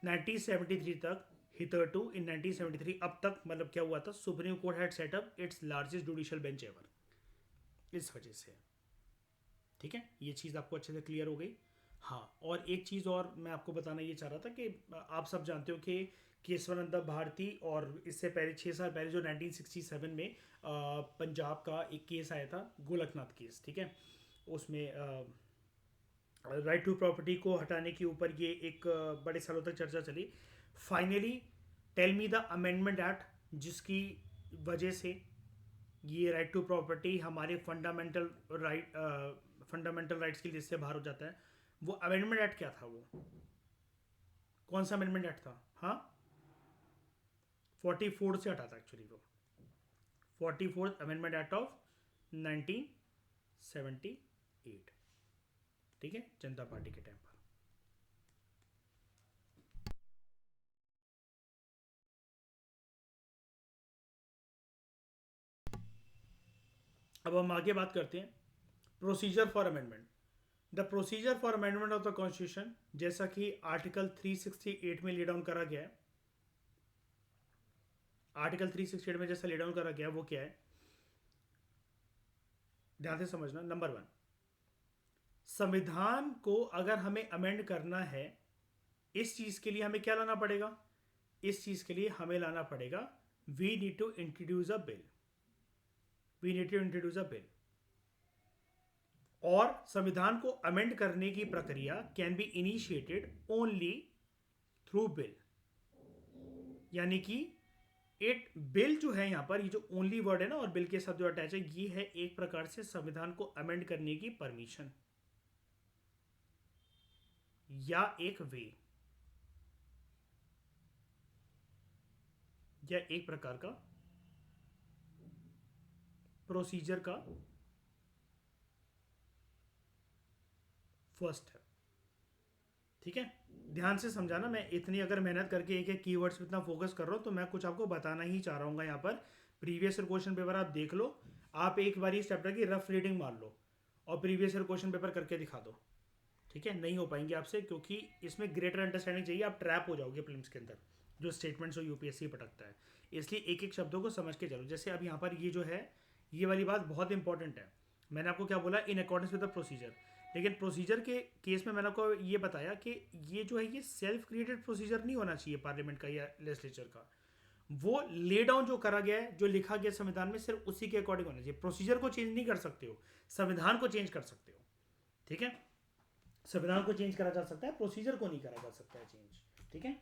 [SPEAKER 1] 1973 तक, हितरटू इन 1973 अब तक, मतलब क्या हुआ था, supreme court had set up its largest judicial bench ever, इस वजह से। ठीक है, ये चीज़ आपको अच्छे से क्लियर हो गई। हाँ, और एक चीज़ और मैं आपको बताना ये चाह रहा था कि आप सब जानते हो कि केशवानंद भारती, और इससे पहले 6 साल पहले जो 1967 में पंजाब का एक केस आया था, गोलकनाथ केस, ठीक है, उसमें राइट टू प्रॉपर्टी को हटाने के ऊपर ये एक बड़े सालों तक चर्चा चली। Finally tell me the amendment act जिसकी वजह से ये राइट टू प्रॉपर्टी हमारे फंडामेंटल राइट्स की लिस्ट से बाहर हो जाता है। वो अमेंडमेंट एक्ट क्या था, वो कौन सा अमेंडमेंट एक्ट था, हाँ 44 से हटा था एक्चुअली, वो 44th अमेंडमेंट एक्ट ऑफ 1978। ठीक है, जनता पार्टी के टाइम पर। अब हम आगे बात करते हैं procedure for amendment. The procedure for amendment of the constitution, जैसा कि आर्टिकल 368 में ले डाउन करा गया है, आर्टिकल 368 में जैसा ले डाउन करा गया वो क्या है, ध्यान से समझना। नंबर 1, संविधान को अगर हमें अमेंड करना है, इस चीज के लिए हमें क्या लाना पड़ेगा, इस चीज के लिए हमें लाना पड़ेगा, we need to introduce a bill, we need to introduce a bill. और संविधान को अमेंड करने की प्रक्रिया can be initiated only through bill, यानी कि इट बिल जो है यहाँ पर, ये जो ओनली वर्ड है ना और बिल के साथ जो अटैच है, ये है एक प्रकार से संविधान को अमेंड करने की परमिशन या एक वे या एक प्रकार का प्रोसीजर का फर्स्ट है। ठीक है, ध्यान से समझाना, मैं इतनी अगर मेहनत करके एक एक कीवर्ड्स पे इतना फोकस कर रहा हूँ तो मैं कुछ आपको बताना ही चाह रहा हूँ यहाँ पर। प्रीवियस ईयर क्वेश्चन पेपर आप देख लो, आप एक बार इस चैप्टर की रफ रीडिंग मार लो और प्रीवियस ईयर क्वेश्चन पेपर करके दिखा दो। ठीक है, नहीं हो पाएंगे आपसे क्योंकि इसमें ग्रेटर अंडरस्टैंडिंग चाहिए, आप ट्रैप हो जाओगे फिल्म्स के अंदर जो स्टेटमेंट्स और यूपीएससी पटकता है। इसलिए एक एक शब्दों को समझ के चलो। जैसे अब यहाँ पर ये जो है, ये वाली बात बहुत इंपॉर्टेंट है। मैंने आपको क्या बोला, इन अकॉर्डेंस विद द प्रोसीजर, लेकिन प्रोसीजर के केस में मैंने आपको ये बताया कि ये जो है ये सेल्फ क्रिएटेड प्रोसीजर नहीं होना चाहिए पार्लियामेंट का या लेजिस्लेचर का। वो ले डाउन जो करा गया है, जो लिखा गया संविधान में, सिर्फ उसी के अकॉर्डिंग होना चाहिए। प्रोसीजर को चेंज नहीं कर सकते हो, संविधान को चेंज कर सकते हो। ठीक है, संविधान को चेंज करा जा सकता है, प्रोसीजर को नहीं करा जा सकता है चेंज। ठीक है,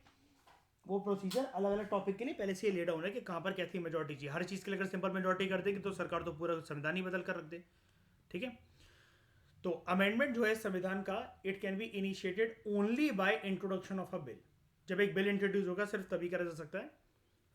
[SPEAKER 1] वो प्रोसीजर अलग अलग टॉपिक के लिए पहले से ही ले डाउन है कि कहाँ पर कैसी मेजोरिटी चाहिए। हर चीज़ के लिए अगर सिंपल मेजोरिटी कर देगी तो सरकार तो पूरा संविधान ही बदल कर रख दे। ठीक है, तो अमेंडमेंट जो है संविधान का, it can be initiated only by introduction of a bill. जब एक बिल इंट्रोड्यूस होगा सिर्फ तभी करा जा सकता है,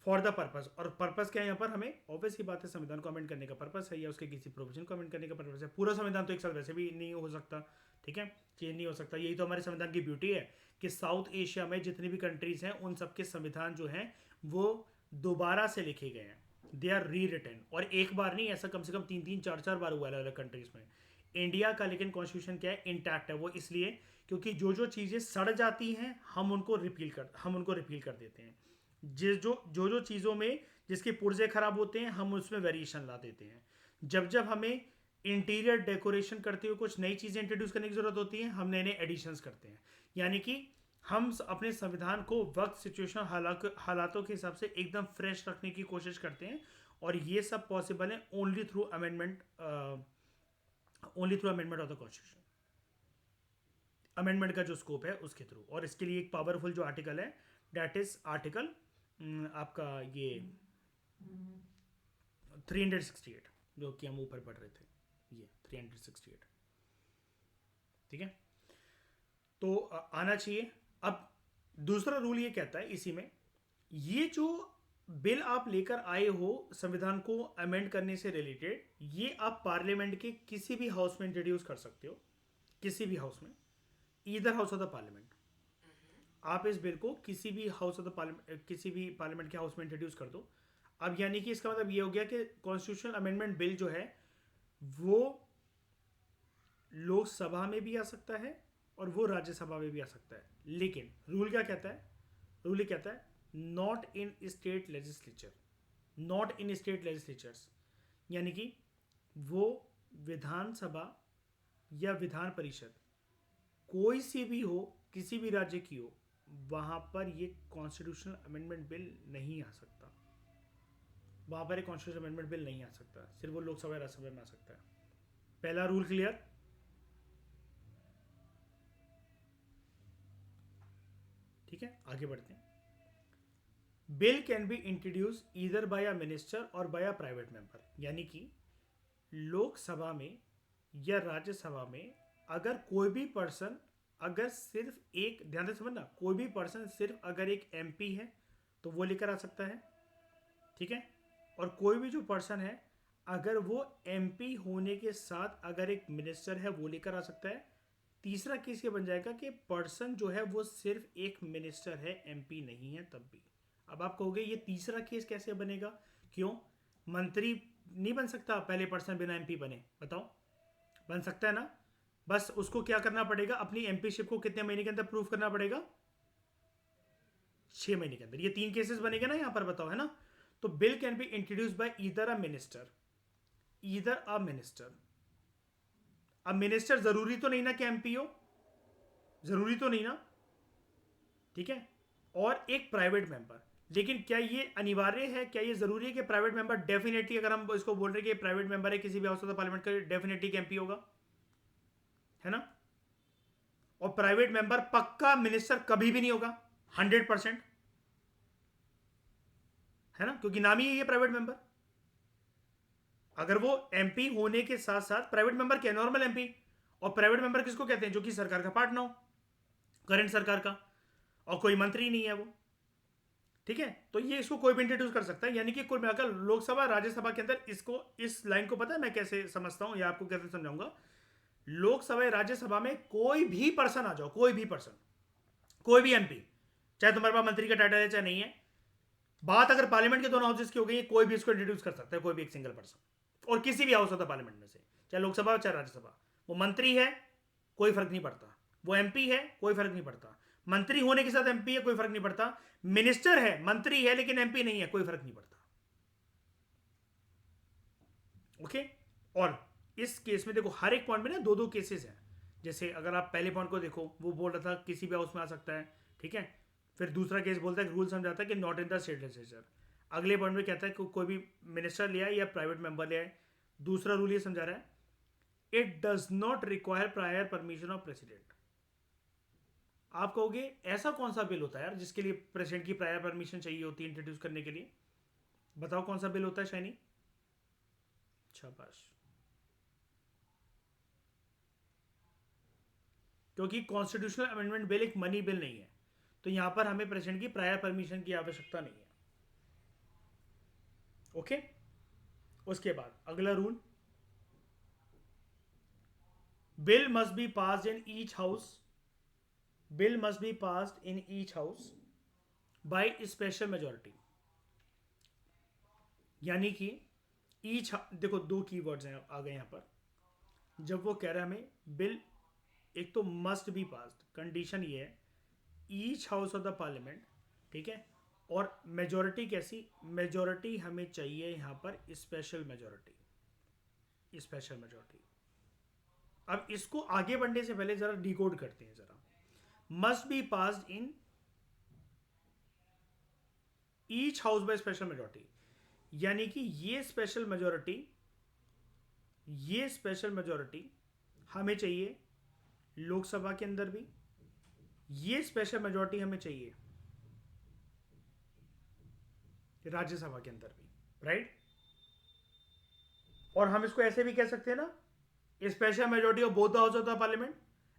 [SPEAKER 1] फॉर द पर्पस। और पर्पस क्या है यहाँ पर, हमें ऑब्वियस ही बात है संविधान को अमेंड करने का पर्पस है या उसके किसी प्रोविजन को अमेंड करने का पर्पस है। पूरा संविधान तो एक साथ वैसे भी नहीं हो सकता। ठीक है, चेंज नहीं हो सकता। यही तो हमारे संविधान की ब्यूटी है कि साउथ एशिया में जितनी भी कंट्रीज हैं उन सबके संविधान जो हैं वो दोबारा से लिखे गए हैं, दे आर री रिटन। और एक बार नहीं, ऐसा कम से कम 3-3, 4-4 बार हुआ है अलग अलग कंट्रीज में। इंडिया का लेकिन कॉन्स्टिट्यूशन क्या है, इंटैक्ट है। वो इसलिए क्योंकि जो जो चीज़ें सड़ जाती हैं हम उनको रिपील कर देते हैं। जो चीज़ों में जिसके पुर्जे खराब होते हैं हम उसमें वेरिएशन ला देते हैं। जब जब हमें इंटीरियर डेकोरेशन करते हुए कुछ नई चीज़ें इंट्रोड्यूस करने की जरूरत होती है, हम नए नए एडिशंस करते हैं। यानी कि हम अपने संविधान को वक्त, सिचुएशन, हालातों के हिसाब से एकदम फ्रेश रखने की कोशिश करते हैं। और ये सब पॉसिबल है only through amendment of the constitution. Amendment का जो स्कोप है उसके थ्रू। और इसके लिए एक पावरफुल जो आर्टिकल है, दैट इज आर्टिकल आपका ये 368, जो कि हम ऊपर पढ़ रहे थे, ये 368। ठीक है, तो आना चाहिए। अब दूसरा रूल ये कहता है इसी में, ये जो बिल आप लेकर आए हो संविधान को अमेंड करने से रिलेटेड, ये आप पार्लियामेंट के किसी भी हाउस में इंट्रोड्यूस कर सकते हो, किसी भी हाउस में, either house of the parliament. आप इस बिल को किसी भी हाउस ऑफ द पार्लियामेंट, किसी भी पार्लियामेंट के हाउस में इंट्रोड्यूस कर दो। अब यानी कि इसका मतलब ये हो गया कि कॉन्स्टिट्यूशनल अमेंडमेंट बिल जो है वो लोकसभा में भी आ सकता है और वो राज्यसभा में भी आ सकता है। लेकिन रूल क्या कहता है, रूल ये कहता है not in state legislature, not in state legislatures. यानी कि वो विधानसभा या विधान परिषद कोई सी भी हो, किसी भी राज्य की हो, वहां पर ये कॉन्स्टिट्यूशनल अमेंडमेंट बिल नहीं आ सकता। वहां पर एक कॉन्स्टिट्यूशनल अमेंडमेंट बिल नहीं आ सकता, सिर्फ वो लोकसभा या राज्यसभा में आ सकता है। पहला रूल क्लियर। ठीक है, आगे बढ़ते हैं। Bill can be introduce either by a minister और बाय अ प्राइवेट मेंबर। यानी कि लोकसभा में या राज्यसभा में अगर कोई भी पर्सन, अगर सिर्फ एक, ध्यान से समझना, कोई भी पर्सन सिर्फ अगर एक एमपी है तो वो लेकर आ सकता है। ठीक है, और कोई भी जो पर्सन है अगर वो एमपी होने के साथ अगर एक मिनिस्टर है वो लेकर आ सकता है। तीसरा केस ये बन जाएगा कि पर्सन जो है वो सिर्फ एक मिनिस्टर है, एमपी नहीं है, तब भी। अब आप कहोगे ये तीसरा केस कैसे बनेगा, क्यों? मंत्री नहीं बन सकता पहले पर्सन बिना एमपी बने? बताओ, बन सकता है ना? बस उसको क्या करना पड़ेगा, अपनी एमपीशिप को कितने महीने के अंदर प्रूव करना पड़ेगा? 6 महीने के अंदर। ये 3 केसेस बनेगा ना यहां पर, बताओ, है ना? तो bill can be introduce by either a minister, either a minister. अब मिनिस्टर जरूरी तो नहीं ना कि एमपी हो, जरूरी तो नहीं ना। ठीक है, और एक प्राइवेट मेंबर। लेकिन क्या ये अनिवार्य है, क्या ये जरूरी है कि प्राइवेट मेंबर डेफिनेटली, अगर हम इसको बोल रहे हैं कि प्राइवेट मेंबर है किसी भी हाउस ऑफ द पार्लियामेंट का, डेफिनेटली एमपी होगा, है ना? और प्राइवेट मेंबर पक्का मिनिस्टर कभी भी नहीं होगा, 100%, है ना, क्योंकि नाम ही है ये प्राइवेट मेंबर। अगर वो एमपी होने के साथ साथ प्राइवेट मेंबर क्या, नॉर्मल एमपी। और प्राइवेट मेंबर किसको कहते हैं, जो कि सरकार का पार्ट ना हो, करंट सरकार का, और कोई मंत्री नहीं है वो, ठीक है। तो ये इसको कोई भी इंट्रोड्यूस कर सकता है, यानी कि कुल मिलाकर लोकसभा राज्यसभा के अंदर इसको, इस लाइन को पता है मैं कैसे समझता हूं या आपको कैसे समझाऊंगा। लोकसभा या राज्यसभा में कोई भी पर्सन आ जाओ, कोई भी पर्सन, कोई भी एमपी, चाहे तुम्हारे पास मंत्री का टाइटल है चाहे नहीं है, बात अगर पार्लियामेंट के दोनों हाउसेस की हो गई, कोई भी इसको इंट्रोड्यूस कर सकता है, कोई भी एक सिंगल पर्सन, और किसी भी हाउस होता है पार्लियामेंट में से, चाहे लोकसभा चाहे राज्यसभा। वो मंत्री है कोई फर्क नहीं पड़ता, वो एमपी है कोई फर्क नहीं पड़ता, मंत्री होने के साथ एमपी है कोई फर्क नहीं पड़ता, मिनिस्टर है मंत्री है लेकिन एमपी नहीं है कोई फर्क नहीं पड़ता। ओके। और इस केस में देखो हर एक पॉइंट में ना दो दो केसेस हैं। जैसे अगर आप पहले पॉइंट को देखो, वो बोल रहा था किसी भी हाउस में आ सकता है, ठीक है। फिर दूसरा केस बोलता है रूल समझाता है कि not in the state legislature. अगले पॉइंट में कहता है कि कोई भी मिनिस्टर लिया या प्राइवेट मेंबर लिया है। दूसरा रूल ये समझा रहा है it does not require prior permission of president. आप कहोगे ऐसा कौन सा बिल होता है यार जिसके लिए प्रेसिडेंट की प्रायर परमिशन चाहिए होती है इंट्रोड्यूस करने के लिए, बताओ कौन सा बिल होता है शाइनी। शाबाश। क्योंकि कॉन्स्टिट्यूशनल अमेंडमेंट बिल एक मनी बिल नहीं है, तो यहां पर हमें प्रेसिडेंट की प्रायर परमिशन की आवश्यकता नहीं है। ओके। उसके बाद अगला rule, bill must be passed in each house, bill must be passed in each house by special majority. यानी कि ईच, देखो दो कीवर्ड्स हैं आ गए यहां पर। जब वो कह रहा है हमें बिल, एक तो मस्ट बी पास्ड, कंडीशन ये है each house of the parliament, ठीक है। और मेजोरिटी कैसी, मेजोरिटी हमें चाहिए यहां पर स्पेशल मेजोरिटी, स्पेशल मेजोरिटी। अब इसको आगे बढ़ने से पहले जरा डिकोड करते हैं जरा। Must be passed in each house by special majority, यानी कि ये स्पेशल मेजोरिटी, ये स्पेशल मेजोरिटी हमें चाहिए लोकसभा के अंदर भी, ये स्पेशल मेजोरिटी हमें चाहिए राज्यसभा के अंदर भी, राइट। और हम इसको ऐसे भी कह सकते हैं ना, special majority of both the house of the parliament.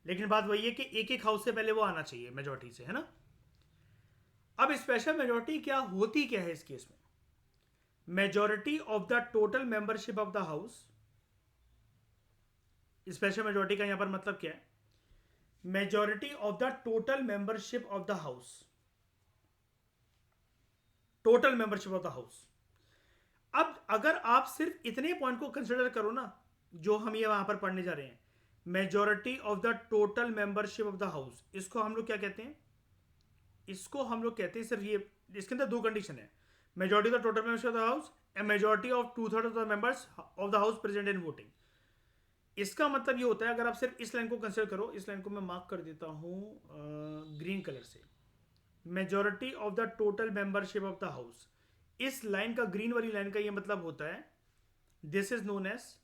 [SPEAKER 1] लेकिन बात वही है कि एक एक हाउस से पहले वो आना चाहिए मेजोरिटी से, है ना। अब स्पेशल मेजोरिटी क्या होती, क्या है इस केस में, majority of the total membership of the house. Special majority का यहां पर मतलब क्या है, majority of the total membership of the house, total membership of the house. अब अगर आप सिर्फ इतने पॉइंट को कंसिडर करो ना, जो हम ये वहां पर पढ़ने जा रहे हैं, majority of the total membership of the house, इसको हम लोग क्या कहते हैं, इसको हम लोग कहते हैं सिर्फ ये, इसके अंदर दो कंडीशन है, majority of the total membership of the house and majority of 2/3 of the members of the house present in voting. इसका मतलब ये होता है, अगर आप सिर्फ इस लाइन को कंसिडर करो, इस लाइन को मैं मार्क कर देता हूं ग्रीन कलर से, majority of the total membership of the house, इस लाइन का, ग्रीन वाली लाइन का ये मतलब होता है this is known as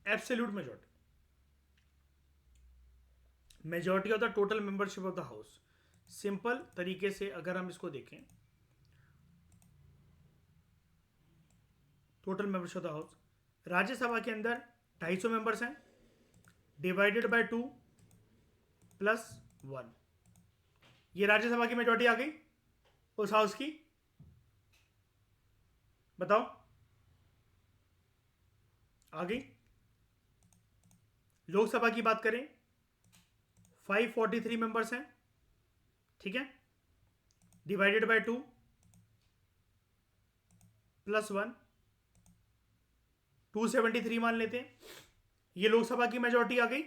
[SPEAKER 1] absolute majority, majority of the total membership of the house. Simple तरीके से अगर हम इसको देखें, total membership of the house, Rajya Sabha के अंदर 250 मेंबर्स हैं, डिवाइडेड बाय 2 प्लस 1, ये राज्यसभा की मेजोरिटी आ गई उस हाउस की, बताओ आ गई। लोकसभा की बात करें 543 मेंबर्स हैं, ठीक है, डिवाइडेड बाय 2 प्लस 1, 273 मान लेते हैं, ये लोकसभा की मेजोरिटी आ गई।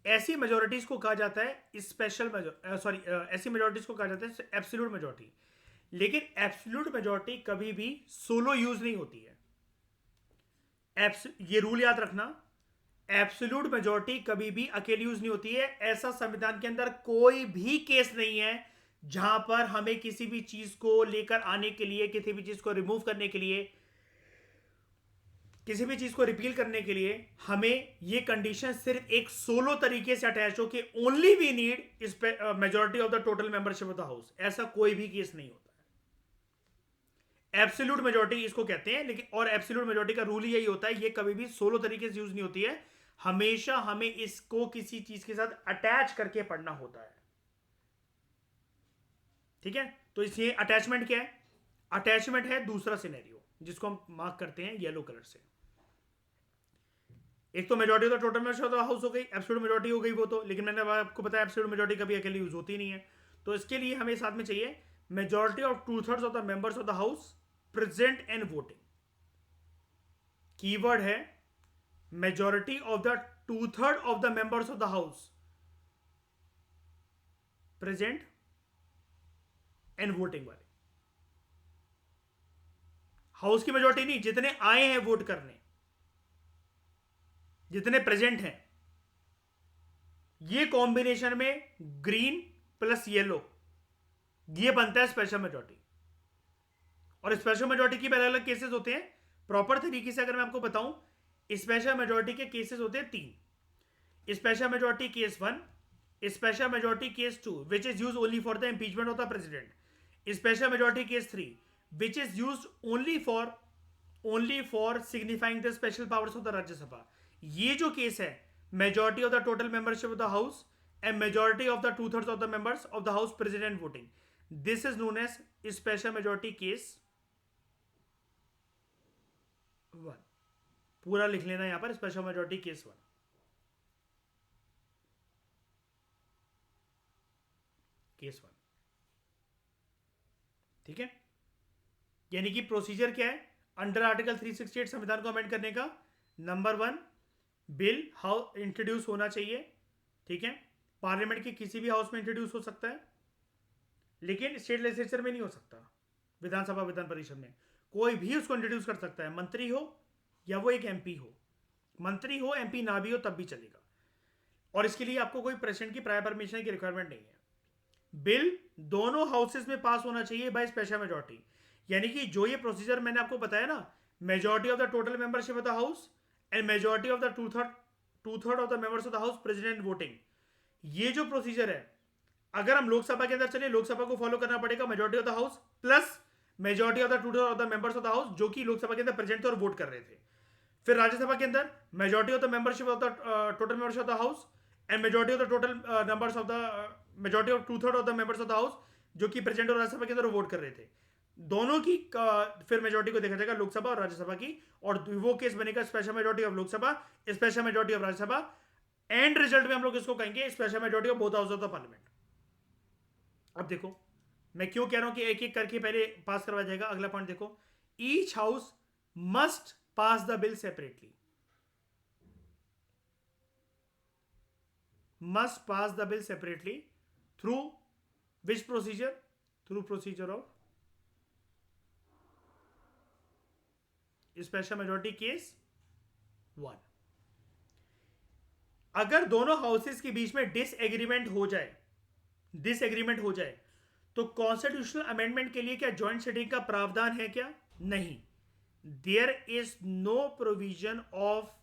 [SPEAKER 1] ऐसी मेजोरिटीज को कहा जाता है स्पेशल सॉरी, ऐसी मेजोरिटीज को कहा जाता है एब्सोल्यूट मेजोरिटी। लेकिन एब्सोल्यूट मेजोरिटी कभी भी सोलो यूज नहीं होती है, ये रूल याद रखना, एब्सोल्यूट मेजोरिटी कभी भी अकेली यूज नहीं होती है। ऐसा संविधान के अंदर कोई भी केस नहीं है जहां पर हमें किसी भी चीज को लेकर आने के लिए, किसी भी चीज को रिमूव करने के लिए किसी भी चीज को रिपील करने के लिए हमें ये कंडीशन सिर्फ एक सोलो तरीके से अटैच हो कि only we need majority of the total membership of the house, ऐसा कोई भी केस नहीं होता है। एब्सोल्यूट मेजोरिटी इसको कहते हैं, लेकिन और एब्सोल्यूट मेजोरिटी का रूल यही होता है, ये कभी भी सोलो तरीके से यूज नहीं होती है, हमेशा हमें इसको किसी चीज के साथ अटैच करके पढ़ना होता है। ठीक है, तो इसलिए अटैचमेंट क्या है? अटैचमेंट है दूसरा सिनेरियो जिसको हम मार्क करते हैं येलो कलर से। एक तो majority of the total members of the house हो गई, एब्सोल्यूट मेजॉरिटी हो गई वो तो, लेकिन मैंने आपको बताया एब्सोल्यूट मेजॉरिटी कभी अकेले यूज होती नहीं है। तो इसके लिए हमें साथ में चाहिए majority of 2/3 of the members of the house present and voting. Keyword है majority of the 2/3 of the members of the house present and voting वाले। हाउस की मेजॉरिटी नहीं, जितने आए हैं वोट करने, जितने प्रेजेंट हैं, ये कॉम्बिनेशन में ग्रीन प्लस येलो ये बनता है स्पेशल मेजॉरिटी। और स्पेशल मेजॉरिटी की अलग अलग केसेस होते हैं। प्रॉपर तरीके से अगर मैं आपको बताऊं, स्पेशल मेजॉरिटी के केसेस होते हैं 3। Special majority case 1, special majority case 2 which is use only for the impeachment of the president, special majority case 3 which is use only for signifying the special powers of the Rajya Sabha. ये जो केस है majority of the total membership of the house and majority of the 2/3 of the members of the house president voting, this is known as special majority case 1। पूरा लिख लेना यहां पर, स्पेशल मेजॉरिटी केस 1। केस 1, ठीक है। यानी कि प्रोसीजर क्या है अंडर आर्टिकल 368 संविधान को अमेंड करने का? नंबर 1, बिल हाउस इंट्रोड्यूस होना चाहिए, ठीक है। पार्लियामेंट के किसी भी हाउस में इंट्रोड्यूस हो सकता है, लेकिन स्टेट लेजिस्लेचर में नहीं हो सकता। विधानसभा विधान परिषद में कोई भी उसको इंट्रोड्यूस कर सकता है, मंत्री हो या वो एक एमपी हो। मंत्री हो, एमपी ना भी हो तब भी चलेगा, और इसके लिए आपको कोई प्रेसिडेंट की प्रायर परमिशन की रिक्वायरमेंट नहीं है। बिल दोनों हाउसेस में पास होना चाहिए बाय स्पेशल मेजॉरिटी। यानी कि जो ये प्रोसीजर मैंने आपको बताया ना, majority of the total membership of the house and majority of the 2/3 of the members of the house president voting, ये जो प्रोसीजर है, अगर हम लोकसभा के अंदर चले, लोकसभा को फॉलो करना पड़ेगा majority of the house plus majority of the 2/3 of the members of the house जो कि लोकसभा के अंदर प्रेजेंट थे और वोट कर रहे थे। फिर राज्यसभा के अंदर majority of the membership of the total members of the house and majority of the total numbers of the majority of 2/3 of the members of the house जो कि प्रेजेंट और राज्यसभा के अंदर वोट कर रहे थे। दोनों की फिर मेजॉरिटी को देखा जाएगा, लोकसभा और राज्यसभा की, और वो केस बनेगा special majority of Lok Sabha, special majority of Rajya Sabha, and result में हम लोग इसको कहेंगे special majority of both house of the parliament. अब देखो मैं क्यों कह रहा हूं कि एक एक करके पहले पास करवाया जाएगा। अगला पॉइंट देखो, each house must pass the bill separately, must pass the bill separately through which procedure? Through procedure of special majority case 1। अगर दोनों हाउसेस के बीच में डिसएग्रीमेंट हो जाए तो कॉन्स्टिट्यूशनल अमेंडमेंट के लिए क्या ज्वाइंट सिटिंग का प्रावधान है क्या? नहीं, there is no provision of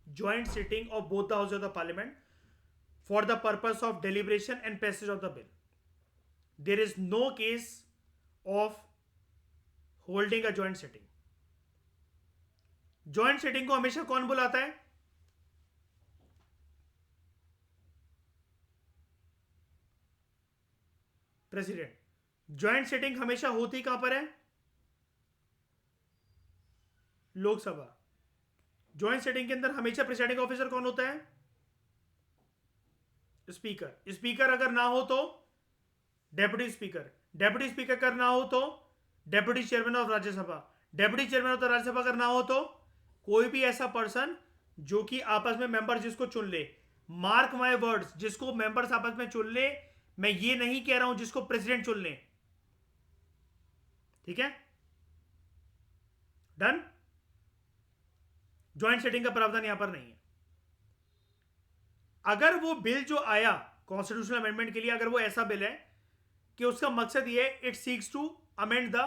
[SPEAKER 1] joint sitting of both the house of the parliament for the purpose of deliberation and passage of the bill. There is no case of holding a joint sitting. Joint sitting को हमेशा कौन बुलाता है? प्रेसिडेंट। ज्वाइंट सिटिंग हमेशा होती कहां पर है? लोकसभा। ज्वाइंट सिटिंग के अंदर हमेशा प्रिसाइडिंग ऑफिसर कौन होता है? स्पीकर। स्पीकर अगर ना हो तो डेप्यूटी स्पीकर। डेप्यूटी स्पीकर अगर ना हो तो deputy chairman of Rajya Sabha. Deputy chairman of the Rajya Sabha अगर ना हो तो कोई भी ऐसा पर्सन जो कि आपस में मेंबर जिसको चुन ले। मार्क माय वर्ड्स, जिसको मेंबर्स आपस में चुन ले, मैं ये नहीं कह रहा हूं जिसको प्रेसिडेंट चुन ले। ठीक है, डन। ज्वाइंट सेटिंग का प्रावधान यहां पर नहीं है। अगर वो बिल जो आया कॉन्स्टिट्यूशनल अमेंडमेंट के लिए, अगर वो ऐसा बिल है कि उसका मकसद ये है it seeks to amend the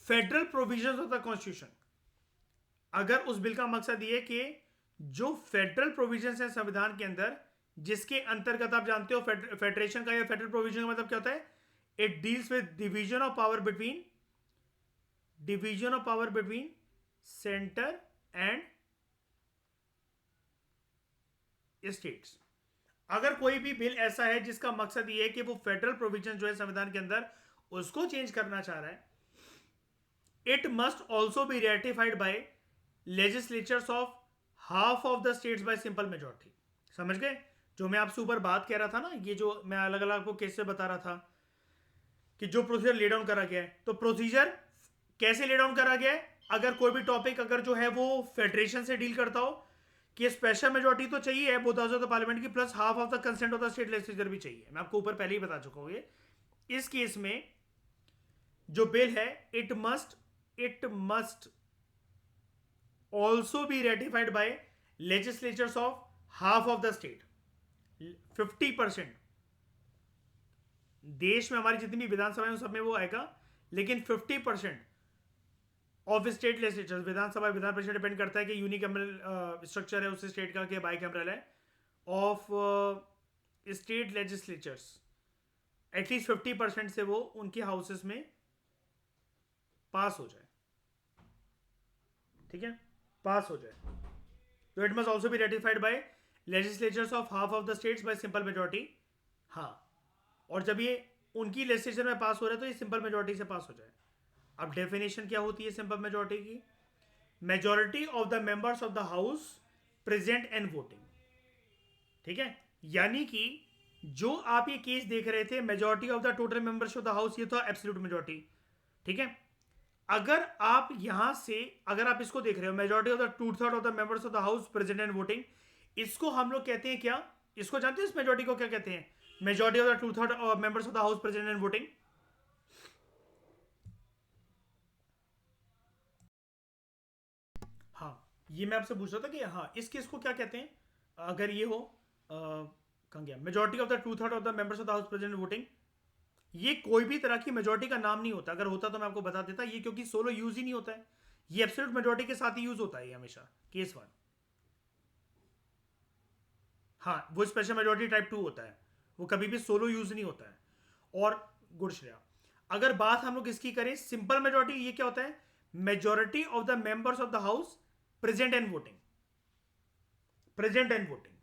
[SPEAKER 1] federal provisions of the constitution, अगर उस बिल का मकसद ये कि जो फेडरल प्रोविजंस है संविधान के अंदर, जिसके अंतर्गत आप जानते हो फेडरेशन का या फेडरल प्रोविजन का मतलब क्या होता है, it deals with division of power between centre and states. अगर कोई भी बिल ऐसा है जिसका मकसद ये है कि वो फेडरल प्रोविजन जो है संविधान के अंदर उसको चेंज करना चाह रहा है, it must also be ratified by legislatures of half of the states by simple majority. समझ गए? जो मैं आपसे ऊपर बात कह रहा था ना, ये जो मैं अलग अलग आपको केस से बता रहा था कि जो प्रोसीजर ले डाउन करा गया है, तो प्रोसीजर कैसे ले डाउन करा गया है, अगर कोई भी टॉपिक अगर जो है वो फेडरेशन से डील करता हो कि स्पेशल मेजोरिटी तो चाहिए है both house of the parliament की, plus half of the consent of the state legislature भी चाहिए। मैं आपको ऊपर पहले ही बता चुका हूं ये। इस केस में जो बिल है, it must also be ratified by legislatures of half of the state. 50% देश में हमारी जितनी भी विधानसभा सब में वो आएगा, लेकिन 50% of state legislature, Vidhan Sabha Vidhan Parishad depend करता है कि यूनिकैमरल स्ट्रक्चर है उस स्टेट का कि बाईकैमरल है, ऑफ स्टेट लेजिस्लेचर्स एटलीस्ट 50% से वो उनके हाउसेस में पास हो जाए। ठीक है, पास हो जाए। तो it must also be ratified by legislatures of half of the states by simple majority. हाँ, और जब ये उनकी लेजिस्लेचर में पास हो रहा है तो ये सिंपल मेजोरिटी से पास हो जाए। अब डेफिनेशन क्या होती है सिंपल मेजोरिटी की? Majority of the members of the house present and voting. ठीक है, यानी कि जो आप ये केस देख रहे थे, majority of the total members of the house, ये था एब्सोल्यूट मेजोरिटी। ठीक है, अगर आप यहां से अगर आप इसको देख रहे हो, majority of the 2/3 of the members of the house present and voting, इसको हम लोग कहते हैं क्या? इसको जानते हैं इस मेजोरिटी को क्या कहते हैं? Majority of the 2/3 members of the house present and voting. हाँ, ये मैं आपसे पूछ रहा था कि हाँ इस केस को क्या कहते हैं अगर ये हो कहाँ गया, majority of the 2/3 of the members of the house present voting. ये कोई भी तरह की मेजोरिटी का नाम नहीं होता, अगर होता तो मैं आपको बता देता, ये क्योंकि सोलो यूज ही नहीं होता है, ये एब्सोल्यूट मेजोरिटी के साथ ही यूज होता है हमेशा, केस 1। हाँ, वो स्पेशल मेजोरिटी टाइप 2 होता है, वो कभी भी सोलो यूज नहीं होता है। और गुड श्रेया, अगर बात हम लोग इसकी करें सिंपल मेजोरिटी, ये क्या होता है? Majority of the members of the house present and voting. Present and voting.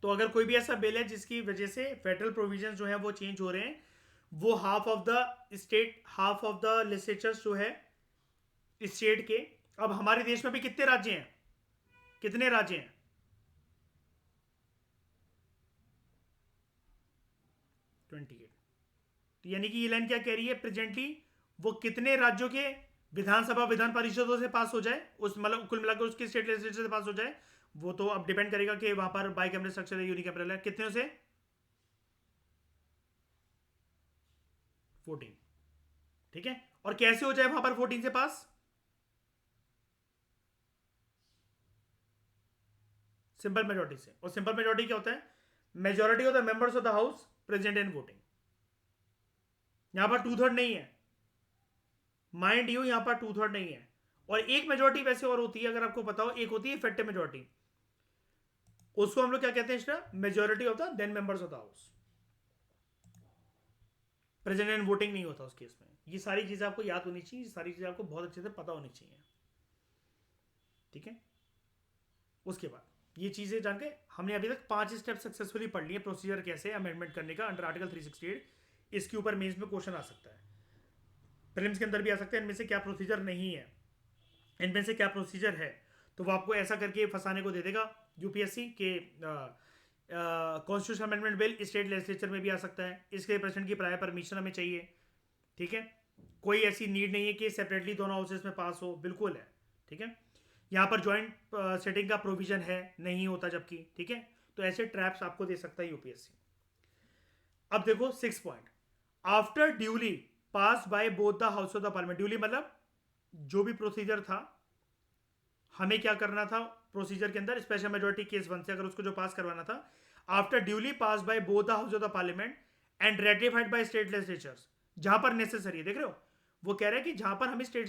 [SPEAKER 1] तो अगर कोई भी ऐसा बिल है जिसकी वजह से फेडरल प्रोविजन जो है वो चेंज हो रहे हैं, वो half of the state, half of the legislatures जो है स्टेट के। अब हमारे देश में भी कितने राज्य हैं? कितने राज्य हैं? 28। तो यानी कि ये लाइन क्या कह रही है? प्रेजेंटली वो कितने राज्यों के विधानसभा विधान परिषदों से पास हो जाए, उस मतलब कुल मिलाकर उसके स्टेट लेजिस्लेचर से पास हो जाए, वो तो अब डिपेंड करेगा कि वहां पर बाई कैमरल स्ट्रक्चर है यूनिकैमरल है, कितने से? 14। ठीक है, और कैसे हो जाए वहां पर 14 से पास? सिंपल मेजोरिटी से। और सिंपल मेजोरिटी क्या होता है? Majority of the members of the house present in voting. यहां पर 2/3 नहीं है, माइंड यू, यहां पर 2/3 नहीं है। और एक मेजोरिटी वैसे और होती है, अगर आपको पता हो, एक होती है इफेक्टिव मेजोरिटी, उसको हम लोग क्या कहते हैं? Majority of the then members of the house. Present and voting नहीं होता उस केस में। ये सारी चीजें आपको याद होनी चाहिए, ये सारी चीजें आपको बहुत अच्छे से पता होनी चाहिए। ठीक है, उसके बाद ये चीजें जान के हमने अभी तक 5 स्टेप सक्सेसफुली पढ़ लिए, प्रोसीजर कैसे अमेंडमेंट करने का अंडर आर्टिकल 368। इसके ऊपर मेंस में क्वेश्चन आ सकता है, प्रीलिम्स के अंदर भी आ सकता है, इनमें से क्या प्रोसीजर नहीं है, इनमें से क्या प्रोसीजर है। तो वो आपको ऐसा करके फंसाने को दे देगा यूपीएससी के। Constitution amendment bill state legislature में भी आ सकता है, इसके प्रेसिडेंट की प्रायर परमिशन हमें चाहिए। ठीक है, कोई ऐसी नीड नहीं है कि सेपरेटली दोनों हाउसेस में पास हो, बिल्कुल है। ठीक है, यहाँ पर ज्वाइंट सेटिंग का प्रोविजन है, नहीं होता जबकि। ठीक है, तो ऐसे ट्रैप्स आपको दे सकता है यूपीएससी। अब देखो 6 point, after duly pass by both the house of the parliament. Duly मतलब जो भी प्रोसीजर था, हमें क्या करना था प्रोसीजर के अंदर, स्पेशल मेजोरिटी केस 1 से अगर उसको जो पास करवाना था, after duly pass by both the house of the parliament and ratified by state legislatures, जहां पर नेसेसरी है, देख रहे हो, वो कह रहा है कि जहां पर हमें स्टेट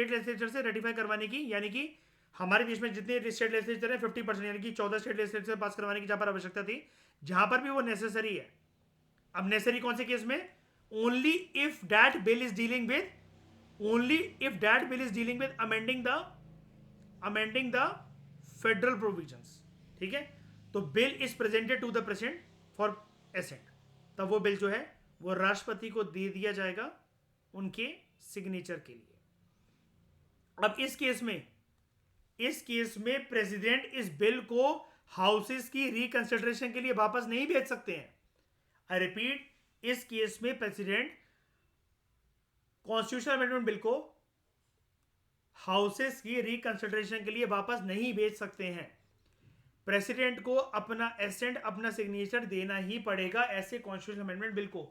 [SPEAKER 1] लेजिस्लेचर से रेटिफाई करवाने की, यानी कि हमारे देश में जितने स्टेट लेजिस्लेचर है 50%, यानी कि 14 स्टेट लेजिस्लेचर पास करवाने की जहां पर आवश्यकता थी, जहां पर भी वो नेसेसरी है। अब नेसेसरी कौन से केस में? Only if that bill is dealing with only if that bill is dealing with amending the federal provisions. ठीक है, तो bill is presented to the president for assent, तब वो बिल जो है वो राष्ट्रपति को दे दिया जाएगा उनके सिग्नेचर के लिए। अब इस केस में प्रेसिडेंट इस बिल को हाउसेस की रिकंसिडरेशन के लिए वापस नहीं भेज सकते हैं। आई रिपीट, इस केस में प्रेसिडेंट कॉन्स्टिट्यूशनल अमेंडमेंट बिल को हाउसेस की रिकंसिडरेशन के लिए वापस नहीं भेज सकते हैं। प्रेसिडेंट को अपना एसेंट, अपना सिग्नेचर देना ही पड़ेगा ऐसे कॉन्स्टिट्यूशनल अमेंडमेंट बिल को,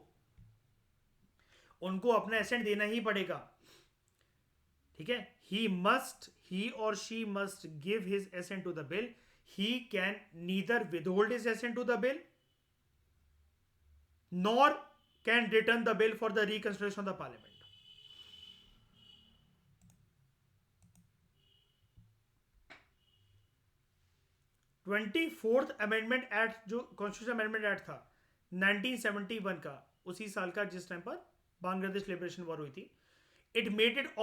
[SPEAKER 1] उनको अपना एसेंट देना ही पड़ेगा। ठीक है, ही और she must give his assent to the bill. He can neither withhold his assent to the bill nor can return the bill for the reconsideration of the parliament. Twenty fourth amendment act, जो कॉन्स्टिट्यूशन अमेंडमेंट एक्ट था 1971 का, उसी साल का जिस टाइम पर बांग्लादेश लिबरेशन वॉर हुई थी, it made it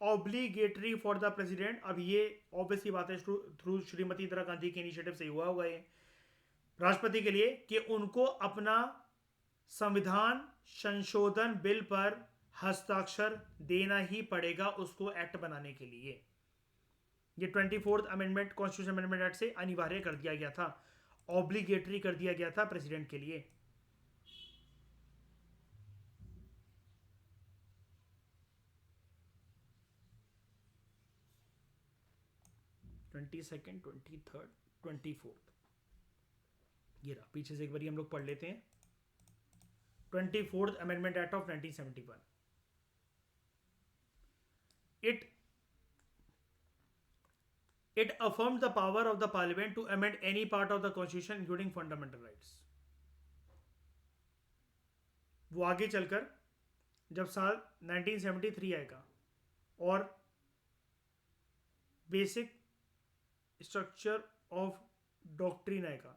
[SPEAKER 1] obligatory for the president. अब ये ऑब्वियसली बात है थ्रू श्रीमती इंदिरा गांधी के इनिशिएटिव से हुआ होगा ये, राष्ट्रपति के लिए, कि उनको अपना संविधान संशोधन बिल पर हस्ताक्षर देना ही पड़ेगा उसको एक्ट बनाने के लिए। ये 24th amendment constitution amendment act से अनिवार्य कर दिया गया था, ऑब्लिगेटरी कर दिया गया था प्रेसिडेंट के लिए। ट्वेंटी सेकेंड, 23rd, 24th, ये रहा। पीछे से एक बार हम लोग पढ़ लेते हैं। 24th amendment act of 1971, It affirmed the power of the parliament to amend any part of the constitution including fundamental rights। वो आगे चलकर जब साल 1973 आएगा और बेसिक स्ट्रक्चर ऑफ डॉक्ट्रिन आएगा,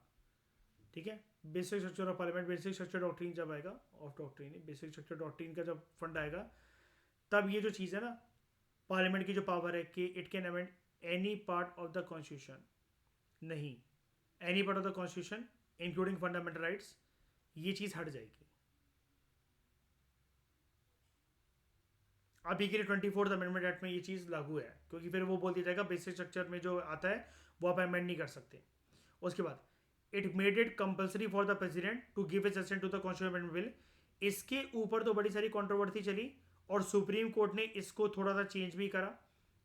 [SPEAKER 1] ठीक है, basic structure of parliament, basic structure doctrine जब आएगा, of doctrine basic structure doctrine का जब फंड आएगा, तब ये जो चीज़ है ना, पार्लियामेंट की जो पावर है कि it can amend any part of the constitution, नहीं, any part of the constitution including fundamental rights, ये चीज़ हट जाएगी। अभी के लिए 24th अमेंडमेंट एक्ट में ये चीज़ लागू है, क्योंकि फिर वो बोल दिया जाएगा बेसिक स्ट्रक्चर में जो आता है वो आप अमेंड नहीं कर सकते। उसके बाद it made it compulsory for the president to give his assent to the constitution amendment bill. इसके ऊपर तो बड़ी सारी कंट्रोवर्सी चली और सुप्रीम कोर्ट ने इसको थोड़ा सा चेंज भी करा,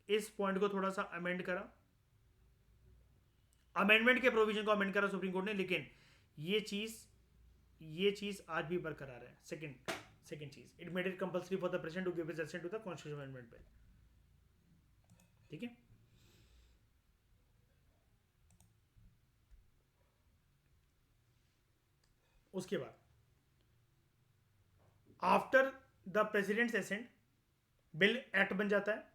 [SPEAKER 1] इस पॉइंट को थोड़ा सा अमेंड करा, अमेंडमेंट के प्रोविजन को अमेंड करा सुप्रीम कोर्ट ने, लेकिन ये चीज आज भी बरकरार है। सेकंड चीज, it made it compulsory for the president to give his assent to the constitution amendment bill. ठीक है, उसके बाद after the president's assent bill act बन जाता है,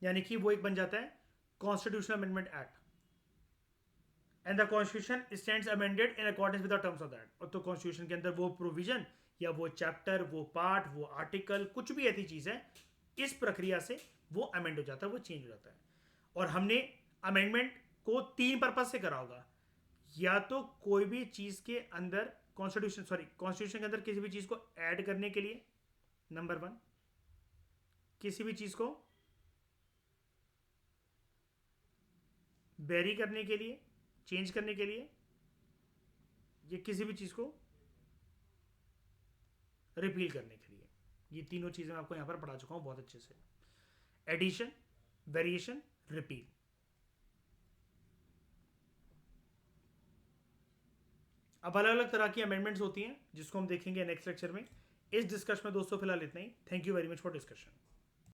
[SPEAKER 1] यानी कि वो एक बन जाता है constitutional amendment act, and the constitution stands amended in accordance with the terms of that. और तो कॉन्स्टिट्यूशन के अंदर वो प्रोविजन या वो चैप्टर, वो पार्ट, वो आर्टिकल, कुछ भी ऐसी चीज है, इस प्रक्रिया से वो अमेंड हो जाता है, वो चेंज हो जाता है। और हमने अमेंडमेंट को 3 पर्पज से करा होगा, या तो कोई भी चीज के अंदर कॉन्स्टिट्यूशन के अंदर किसी भी चीज को ऐड करने के लिए, नंबर 1, किसी भी चीज को वेरी करने के लिए, चेंज करने के लिए, या किसी भी चीज को रिपील करने के लिए। ये तीनों चीजें मैं आपको यहां पर पढ़ा चुका हूं बहुत अच्छे से, एडिशन, वेरिएशन, रिपील। अब अलग अलग तरह की अमेंडमेंट्स होती हैं जिसको हम देखेंगे नेक्स्ट लेक्चर में। इस डिस्कशन में दोस्तों फिलहाल इतना ही। Thank you very much for discussion.